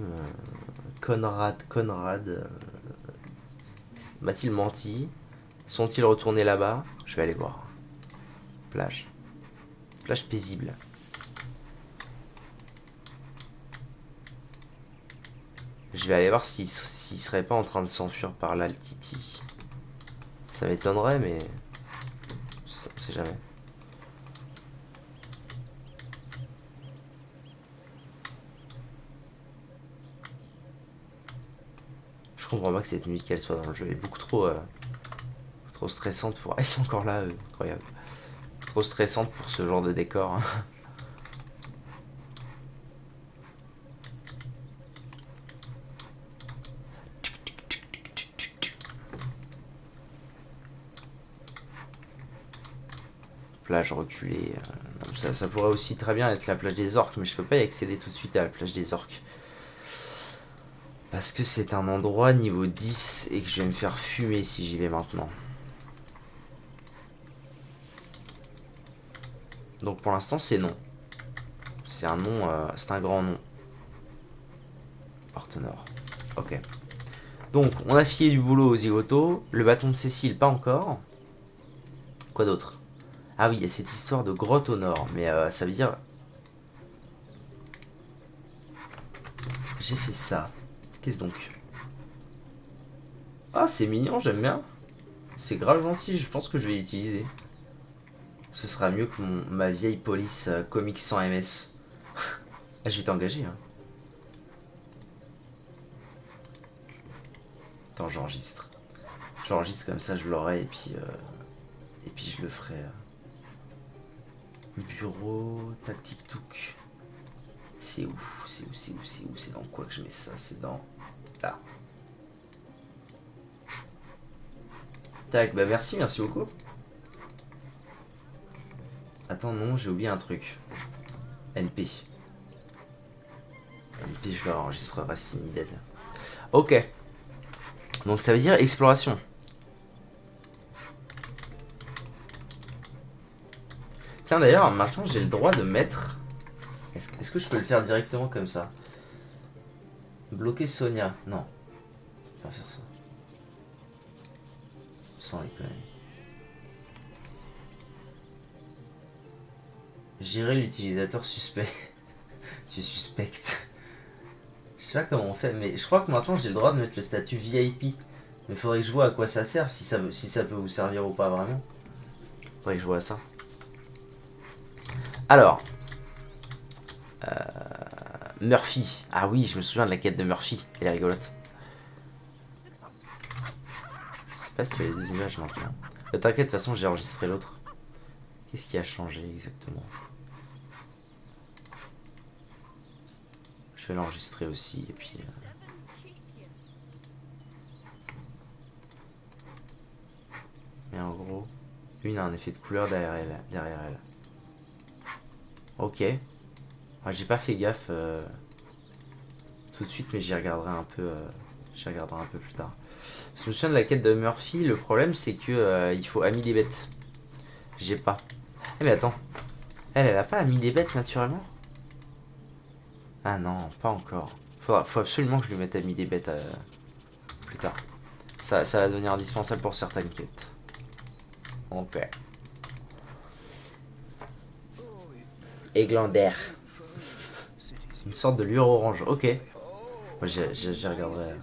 Conrad. M'a-t-il menti? Sont-ils retournés là-bas? Je vais aller voir. Plage. Plage paisible. Je vais aller voir s'il serait pas en train de s'enfuir par là, le Titi. Ça m'étonnerait, mais... on sait jamais. Je comprends pas que cette musique elle soit dans le jeu. Elle est beaucoup trop stressante pour... Ah, ils sont encore là, incroyable. Trop stressante pour ce genre de décor. Plage reculée. Ça pourrait aussi très bien être la plage des orques, mais je peux pas y accéder tout de suite à la plage des orques. Parce que c'est un endroit niveau 10 et que je vais me faire fumer si j'y vais maintenant. Donc pour l'instant c'est non. C'est un nom, c'est un grand nom. Orthonor. Ok. Donc, on a filé du boulot aux zigotos. Le bâton de Cécile, pas encore. Quoi d'autre? Ah oui, il y a cette histoire de grotte au nord. Mais ça veut dire... J'ai fait ça. Qu'est-ce donc? Ah, c'est mignon, j'aime bien. C'est grave gentil, je pense que je vais l'utiliser. Ce sera mieux que ma vieille police comics sans MS. Ah, je vais t'engager, hein. Attends, j'enregistre. J'enregistre comme ça, je l'aurai et puis je le ferai. Bureau, tactique touk. C'est où? C'est où? C'est où? C'est où? C'est dans quoi que je mets ça? C'est dans là. Tac, bah merci beaucoup. Attends, non, j'ai oublié un truc. NP. NP, je l'enregistrerai si needed. Ok. Donc ça veut dire exploration. Tiens, d'ailleurs, maintenant j'ai le droit de mettre... Est-ce que je peux le faire directement comme ça? Bloquer Sonia. Non. Je vais pas faire ça. Sans déconner. Gérer l'utilisateur suspect. Tu suspectes. Je sais pas comment on fait, mais je crois que maintenant j'ai le droit de mettre le statut VIP. Mais faudrait que je vois à quoi ça sert, si ça peut vous servir ou pas vraiment. Faudrait que je vois ça. Alors. Murphy. Ah oui, je me souviens de la quête de Murphy. Elle est rigolote. Je sais pas si tu as les deux images maintenant. T'inquiète, de toute façon j'ai enregistré l'autre. Qu'est-ce qui a changé exactement? Je vais l'enregistrer aussi et puis... Mais en gros, une a un effet de couleur derrière elle. Ok. Ouais, j'ai pas fait gaffe tout de suite, mais j'y regarderai un peu plus tard. Je me souviens de la quête de Murphy. Le problème, c'est que il faut ami des bêtes. J'ai pas. Eh mais attends. Elle a pas ami des bêtes naturellement? Ah non, pas encore. Faut absolument que je lui mette ami des bêtes plus tard. Ça va devenir indispensable pour certaines quêtes. Ok. Églandaire. Une sorte de lueur orange. Ok. Moi, j'y regarderai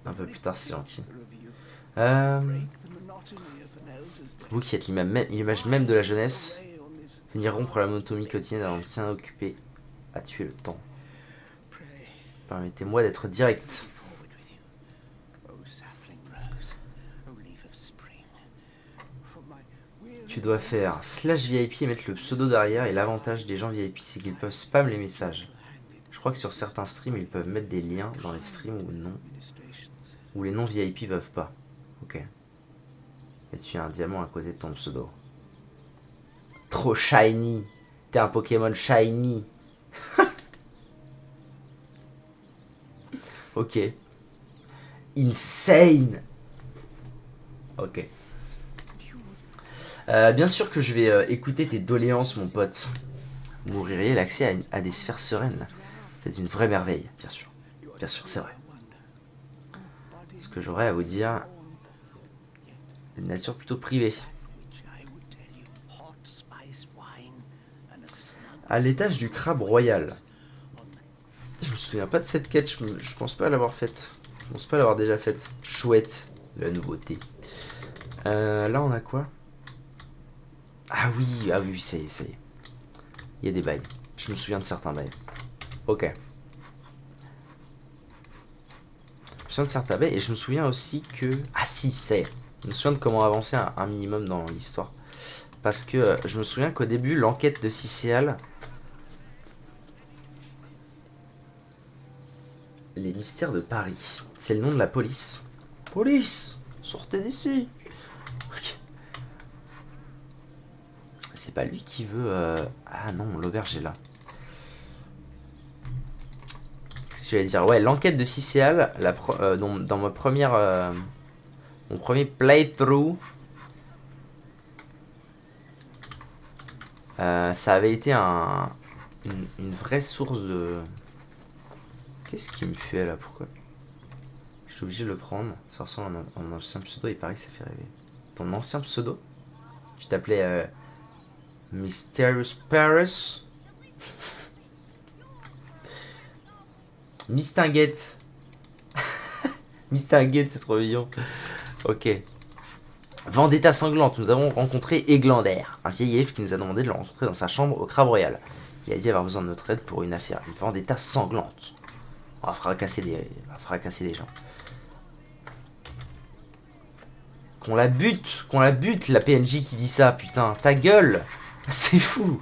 un peu plus tard, c'est gentil. Vous qui êtes l'image même de la jeunesse, venir rompre la monotonie quotidienne d'un ancien occupé à tuer le temps. Permettez-moi d'être direct. Tu dois faire /VIP et mettre le pseudo derrière, et l'avantage des gens VIP c'est qu'ils peuvent spam les messages. Je crois que sur certains streams ils peuvent mettre des liens dans les streams ou non. Ou les non VIP peuvent pas. Ok. Et tu as un diamant à côté de ton pseudo. Trop shiny. T'es un Pokémon shiny. Ok. Insane. Ok. Bien sûr que je vais écouter tes doléances, mon pote. Vous m'ouvrirez l'accès à des sphères sereines. C'est une vraie merveille, bien sûr. Bien sûr, c'est vrai. Ce que j'aurais à vous dire, de nature plutôt privée. À l'étage du crabe royal. Je me souviens pas de cette quête, je pense pas l'avoir faite. Je pense pas l'avoir déjà faite. Chouette, la nouveauté. Là on a quoi? Ah oui, ça y est, ça y est. Il y a des bails. Je me souviens de certains bails. Ok. Je me souviens de certains bails et je me souviens aussi que... Ah si, ça y est. Je me souviens de comment avancer un minimum dans l'histoire. Parce que je me souviens qu'au début, l'enquête de Cicéal... Les mystères de Paris. C'est le nom de la police. Police! Sortez d'ici! Ok. C'est pas lui qui veut... Ah non, l'auberge est là. Qu'est-ce que tu vas dire? Ouais, l'enquête de Cicéal, dans ma première... mon premier playthrough... ça avait été une vraie source de Qu'est-ce qu'il me fait là? Pourquoi? Je suis obligé de le prendre. Ça ressemble à mon ancien pseudo, il paraît que ça fait rêver. Ton ancien pseudo? Tu t'appelais Mysterious Paris? Mistinguette. Mistinguette, c'est trop mignon. Ok. Vendetta sanglante. Nous avons rencontré Eglander, un vieil elfe qui nous a demandé de le rencontrer dans sa chambre au Crabe Royal. Il a dit avoir besoin de notre aide pour une affaire. Une vendetta sanglante. On va fracasser des gens. Qu'on la bute, la PNJ qui dit ça, putain, ta gueule. C'est fou.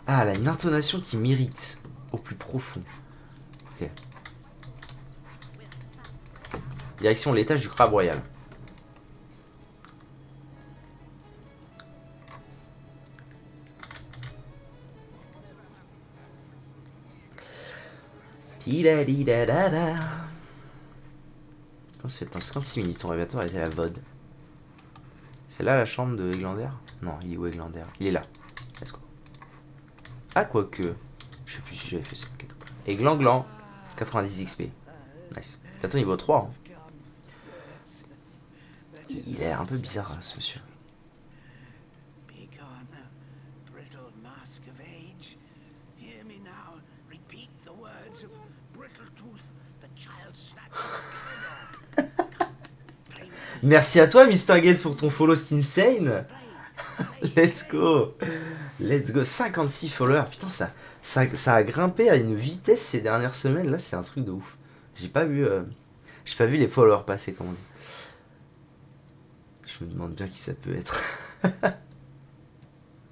Ah, elle a une intonation qui m'irrite au plus profond. Ok. Direction l'étage du Crabe Royal. Oh, ça fait 56 minutes, ton révélateur était la VOD. C'est là la chambre de Eglander? Non, il est où Eglander? Il est là. Let's go. Ah, quoique. Je sais plus si j'avais fait cette quête. Eglanglan, 90 XP. Nice. Bientôt niveau 3. Hein. Il est un peu bizarre, ce monsieur. Merci à toi, Mistinguette, pour ton follow, c'est insane. Let's go. Let's go. 56 followers. Putain, ça a grimpé à une vitesse ces dernières semaines. Là, c'est un truc de ouf. J'ai pas vu les followers passer, comme on dit. Je me demande bien qui ça peut être.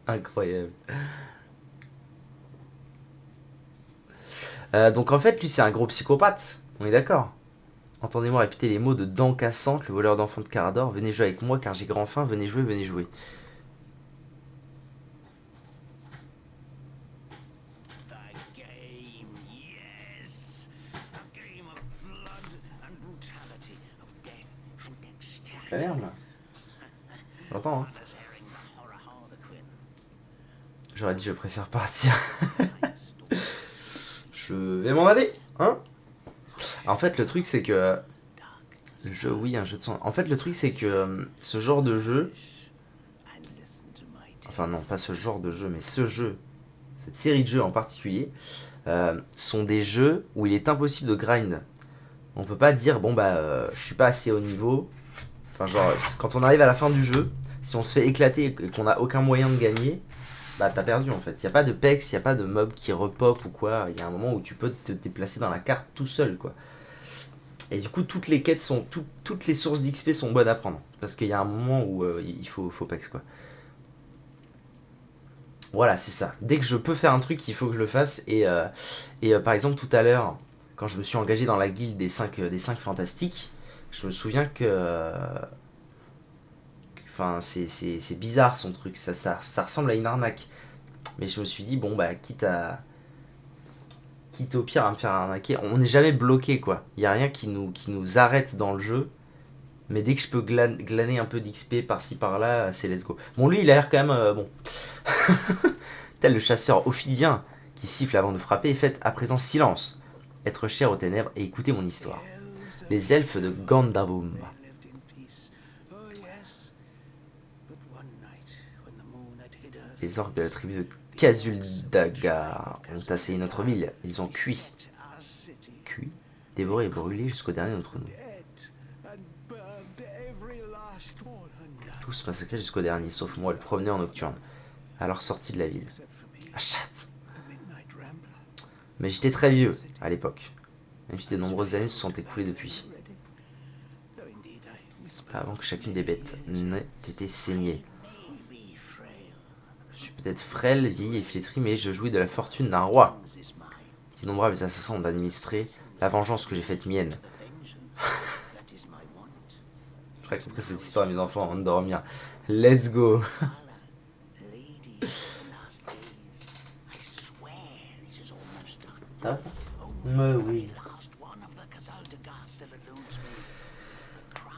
Incroyable. Donc en fait, lui, c'est un gros psychopathe. On est d'accord? Entendez-moi répéter les mots de Dents Cassantes, le voleur d'enfants de Carador. Venez jouer avec moi car j'ai grand faim. Venez jouer, venez jouer. La merde là. J'entends hein. J'aurais dit je préfère partir. Je vais m'en aller, hein. En fait le truc c'est que oui, un jeu de son. En fait le truc c'est que ce genre de jeu, enfin non pas ce genre de jeu mais ce jeu, cette série de jeux en particulier, sont des jeux où il est impossible de grind. On peut pas dire bon bah je suis pas assez haut niveau. Enfin genre quand on arrive à la fin du jeu, si on se fait éclater et qu'on a aucun moyen de gagner, bah t'as perdu en fait. Y a pas de pex, y a pas de mob qui repop ou quoi. Y a un moment où tu peux te déplacer dans la carte tout seul quoi. Et du coup toutes les quêtes sont toutes les sources d'XP sont bonnes à prendre parce qu'il y a un moment où il faut pex quoi. Voilà c'est ça. Dès que je peux faire un truc il faut que je le fasse et par exemple tout à l'heure quand je me suis engagé dans la guilde des 5 fantastiques, je me souviens que enfin c'est bizarre son truc, ça ressemble à une arnaque. Mais je me suis dit bon bah quitte au pire à me faire arnaquer, on n'est jamais bloqué quoi. Il y a rien qui nous arrête dans le jeu. Mais dès que je peux glaner un peu d'XP par-ci par-là, c'est let's go. Bon lui il a l'air quand même bon. Tel le chasseur ophidien qui siffle avant de frapper, faites à présent silence. Être cher aux ténèbres et écoutez mon histoire. Les elfes de Gandavum. Les orques de la tribu de Kazuldagar ont assailli notre ville. Ils ont cuit, dévoré et brûlé jusqu'au dernier d'entre nous. Tous massacrés jusqu'au dernier, sauf moi, le promeneur nocturne, alors sorti de la ville. Achat. Mais j'étais très vieux à l'époque, même si de nombreuses années se sont écoulées depuis. Avant que chacune des bêtes n'ait été saignée. Je suis peut-être frêle, vieille et flétrie, mais je jouis de la fortune d'un roi. D'innombrables assassins ont administré la vengeance que j'ai faite mienne. Je raconterai cette histoire à mes enfants avant de dormir. Let's go. Ah oui.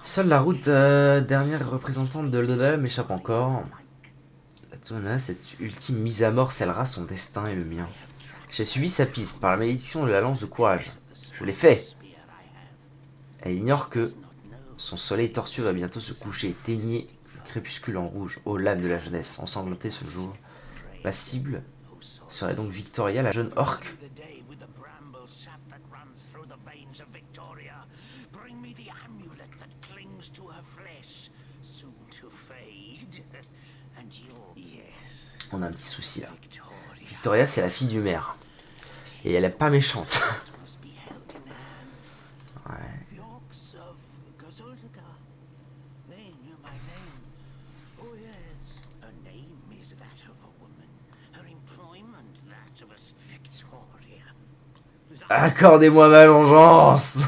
Seule la route dernière représentante de l'Odala m'échappe encore. Cette ultime mise à mort scellera son destin et le mien. J'ai suivi sa piste par la malédiction de la lance de courage. Je l'ai fait. Elle ignore que son soleil tortueux va bientôt se coucher et teigner le crépuscule en rouge. Ô l'âme de la jeunesse, ensanglantée ce jour. La cible serait donc Victoria, la jeune orque. On a un petit souci là. Victoria, c'est la fille du maire. Et elle est pas méchante. Ouais. Accordez-moi ma vengeance.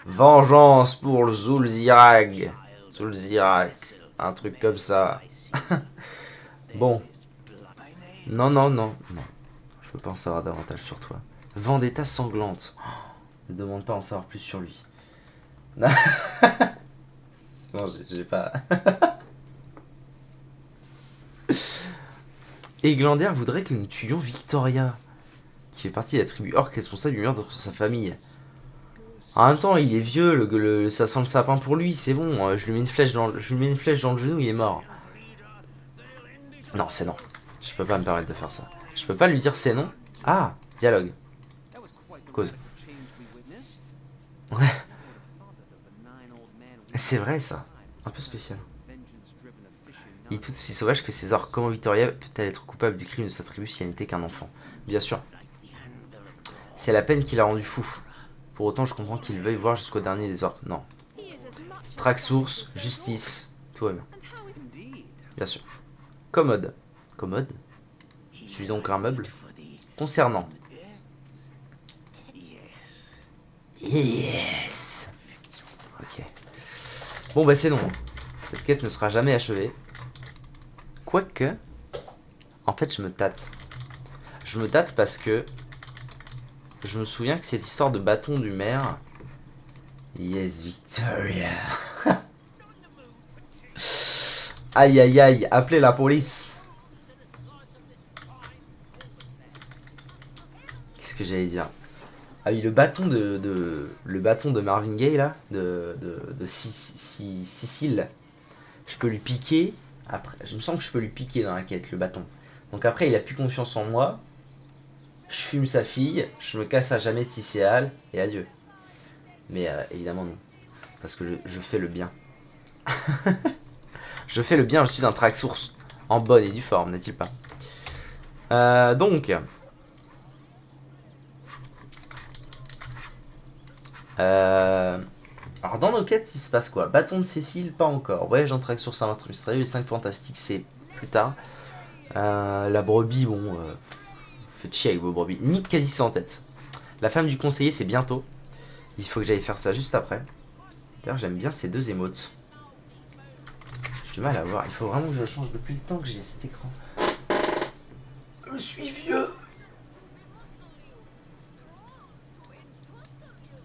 Vengeance pour le Zul'Zirag. Zul'Zirag. Un truc comme ça. Bon. Non, non, non, non. Je veux pas en savoir davantage sur toi. Vendetta sanglante. Oh, ne demande pas à en savoir plus sur lui. C'est bon, j'ai pas... Eglander voudrait que nous tuions Victoria, qui fait partie de la tribu orque responsable du meurtre de sa famille. En même temps, il est vieux, ça sent le sapin pour lui, c'est bon. Je lui mets une flèche dans le genou, il est mort. Non, c'est non. Je peux pas me permettre de faire ça. Je peux pas lui dire c'est non. Ah, dialogue. Cause. Ouais. C'est vrai ça. Un peu spécial. Il est tout aussi sauvage que ses orques. Comment Victoria peut-elle être coupable du crime de sa tribu si elle n'était qu'un enfant? Bien sûr. C'est la peine qui l'a rendu fou. Pour autant, je comprends qu'il veuille voir jusqu'au dernier des orques. Non. Traque source, justice, tout va bien. Bien sûr. Commode. Commode? Je suis donc un meuble. Concernant. Yes. Ok. Bon bah c'est non. Cette quête ne sera jamais achevée. Quoique, en fait je me tâte. Je me tâte parce que je me souviens que cette histoire de bâton du maire... Yes, Victoria. Aïe aïe aïe, appelez la police. Qu'est-ce que j'allais dire? Ah oui, le bâton de Marvin Gaye là, de Cécile. Je peux lui piquer. Après, je me sens que je peux lui piquer dans la quête, le bâton. Donc après, il a plus confiance en moi. Je fume sa fille, je me casse à jamais de Cicéal, et adieu. Mais évidemment non. Parce que je fais le bien. Je fais le bien, je suis un track source. En bonne et due forme, n'est-il pas? Donc... alors dans nos quêtes, il se passe quoi? Bâton de Cécile, pas encore. Voyage en track source à meurtre mystérieux. Les 5 fantastiques, c'est plus tard. La brebis, bon... faites chier avec vos brebis. Nick quasi sans tête. La femme du conseiller, c'est bientôt. Il faut que j'aille faire ça juste après. D'ailleurs, j'aime bien ces deux émotes. J'ai du mal à voir. Il faut vraiment que je change depuis le temps que j'ai cet écran. Je suis vieux.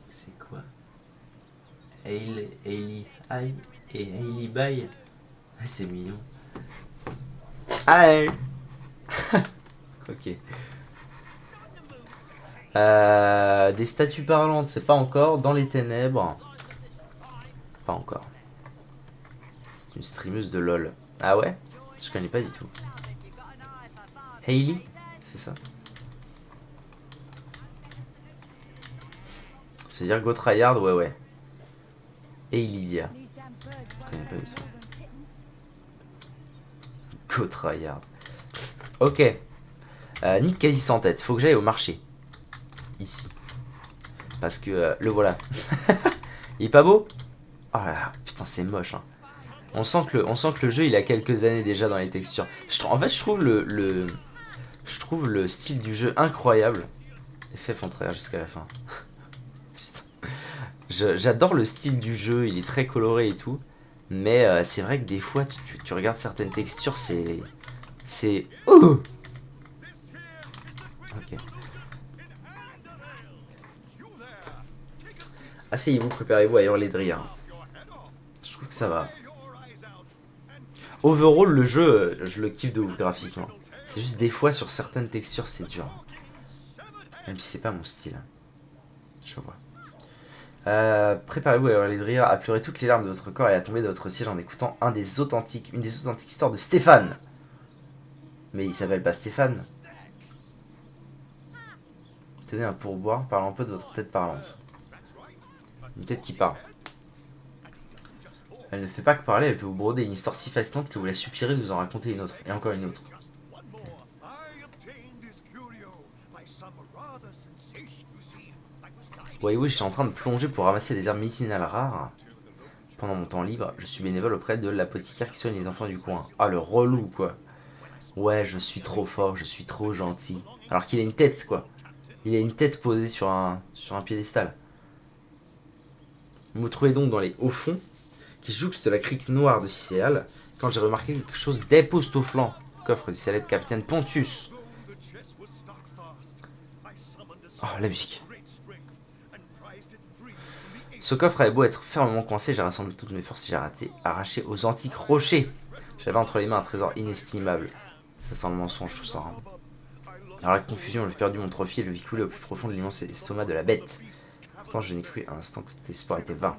C'est quoi? Hailey High et Hailey Bye. C'est mignon. Aïe. Ok. Des statues parlantes, c'est pas encore. Dans les ténèbres. Pas encore. C'est une streameuse de LOL. Ah ouais? Je connais pas du tout. Hailey? C'est ça? C'est-à-dire Go Tryhard? Ouais, ouais. Hailey. Je connais pas du tout. Go Tryhard. Ok. Nick quasi sans tête. Faut que j'aille au marché. Ici. Parce que le voilà. Il est pas beau? Oh là là. Putain, c'est moche. Hein. On sent que le jeu, il a quelques années déjà dans les textures. En fait, je trouve le style du jeu incroyable. FF en travers jusqu'à la fin. J'adore le style du jeu. Il est très coloré et tout. Mais c'est vrai que des fois, tu regardes certaines textures, c'est... Ok. Asseyez-vous, préparez-vous à hurler de rire. Je trouve que ça va. Overall, le jeu, je le kiffe de ouf graphiquement. C'est juste des fois, sur certaines textures, c'est dur. Même si c'est pas mon style. Je vois. Préparez-vous à hurler de rire, à pleurer toutes les larmes de votre corps et à tomber de votre siège en écoutant une des authentiques histoires de Stéphane. Mais il s'appelle pas Stéphane. Tenez un pourboire, parlant un peu de votre tête parlante. Une tête qui parle. Elle ne fait pas que parler, elle peut vous broder une histoire si fascinante que vous la suppierez de vous en raconter une autre, et encore une autre. Voyez-vous, je suis en train de plonger pour ramasser des herbes médicinales rares. Pendant mon temps libre, je suis bénévole auprès de l'apothicaire qui soigne les enfants du coin. Ah, le relou, quoi. Ouais, je suis trop fort, je suis trop gentil. Alors qu'il a une tête, quoi. Il a une tête posée sur un piédestal. Vous me trouvez donc dans les hauts fonds, qui jouxte la crique noire de Cicéal, quand j'ai remarqué quelque chose d'époustouflant. Coffre du célèbre capitaine Pontius. Oh, la musique. Ce coffre avait beau être fermement coincé, j'ai rassemblé toutes mes forces et j'ai arraché aux antiques rochers. J'avais entre les mains un trésor inestimable. Ça sent le mensonge tout ça. Hein. Alors la confusion, j'ai perdu mon trophée et le vis coulé au plus profond de l'immense estomac de la bête. Pourtant je n'ai cru à un instant que tout espoir était vain.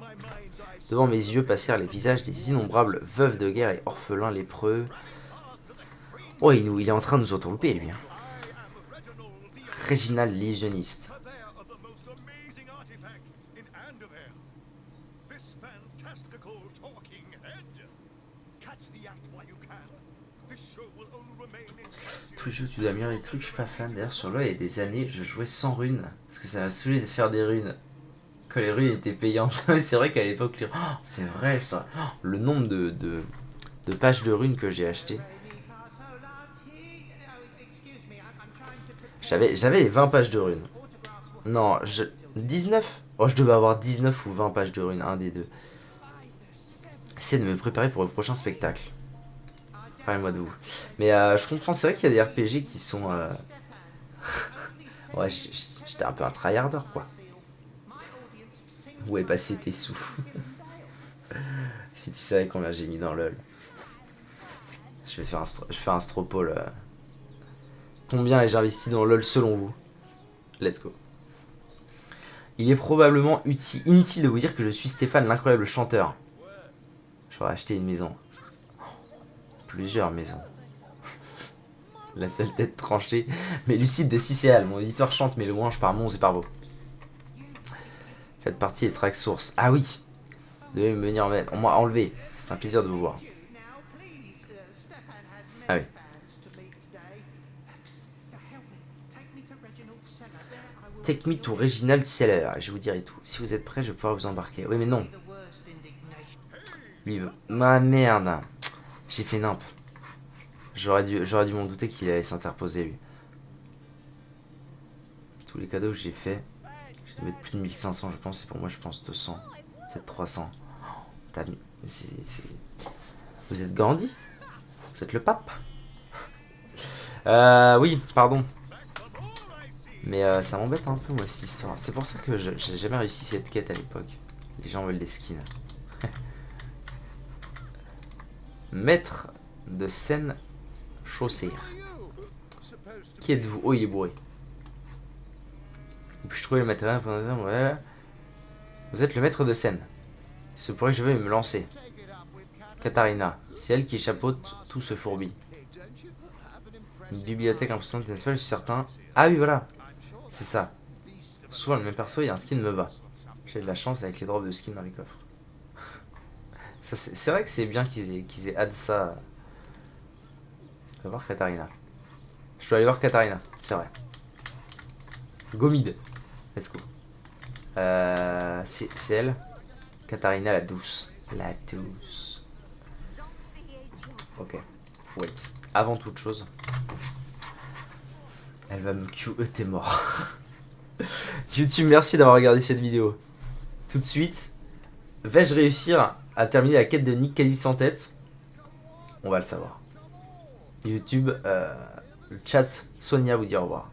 Devant mes yeux passèrent les visages des innombrables veuves de guerre et orphelins lépreux. Oh, il est en train de nous entourlouper, lui. Hein. Réginald l'illusionniste. Tous les jeux tu dois améliorer les trucs, je suis pas fan. D'ailleurs sur LoL il y a des années je jouais sans runes. Parce que ça m'a saoulé de faire des runes. Quand les runes étaient payantes. C'est vrai qu'à l'époque, oh, c'est vrai ça. Oh, le nombre de pages de runes que j'ai acheté. J'avais les 20 pages de runes. Non, 19. Oh, je devais avoir 19 ou 20 pages de runes, un des deux. J'essaie de me préparer pour le prochain spectacle. Parlez-moi de vous. Mais je comprends, c'est vrai qu'il y a des RPG qui sont... ouais, j'étais un peu un tryharder, quoi. Où est passé tes sous? Si tu savais combien j'ai mis dans LoL. Je vais faire un stropole. Combien ai-je investi dans LoL selon vous? Let's go. Il est probablement inutile de vous dire que je suis Stéphane, l'incroyable chanteur. J'aurais acheté une maison. Plusieurs maisons. La seule tête tranchée, mais lucide de Cicéal. Mon auditoire chante, mais le louange par Mons et par Vaux. Faites partie des tracks sources. Ah oui. Vous devez me venir en mettre. On m'a enlevé. C'est un plaisir de vous voir. Ah oui. Take me to Reginald Seller. Je vous dirai tout. Si vous êtes prêts, je vais pouvoir vous embarquer. Oui, mais non. Lui, ma merde. J'ai fait nimp. J'aurais dû m'en douter qu'il allait s'interposer, lui. Tous les cadeaux que j'ai fait, je vais mettre plus de 1500, je pense. Et pour moi, je pense 200. C'est 300. Vous êtes Gandhi? Vous êtes le pape? Oui, pardon. Mais ça m'embête un peu, moi, cette histoire. C'est pour ça que j'ai jamais réussi cette quête à l'époque. Les gens veulent des skins. Maître de scène chaussée. Qui êtes-vous? Oh, il est bourré. Puis-je trouver le matériel pour... Ouais. Vous êtes le maître de scène. Il se pourrait que je veuille me lancer. Katharina. C'est elle qui chapeaute tout ce fourbi. Une bibliothèque impressionnante, n'est-ce pas? Je suis certain. Ah oui, voilà. C'est ça. Souvent, le même perso, il y a un skin me va. J'ai de la chance avec les drops de skins dans les coffres. C'est vrai que c'est bien qu'ils aient add ça. Je vais voir Katharina. Je dois aller voir Katharina, c'est vrai. Go mid. Let's go. C'est elle. Katharina la douce. La douce. Ok. Wait. Avant toute chose. Elle va me QE, t'es mort. YouTube, merci d'avoir regardé cette vidéo. Tout de suite, vais-je réussir à terminer la quête de Nick quasi sans tête? On va le savoir. YouTube, le chat, Sonia vous dit au revoir.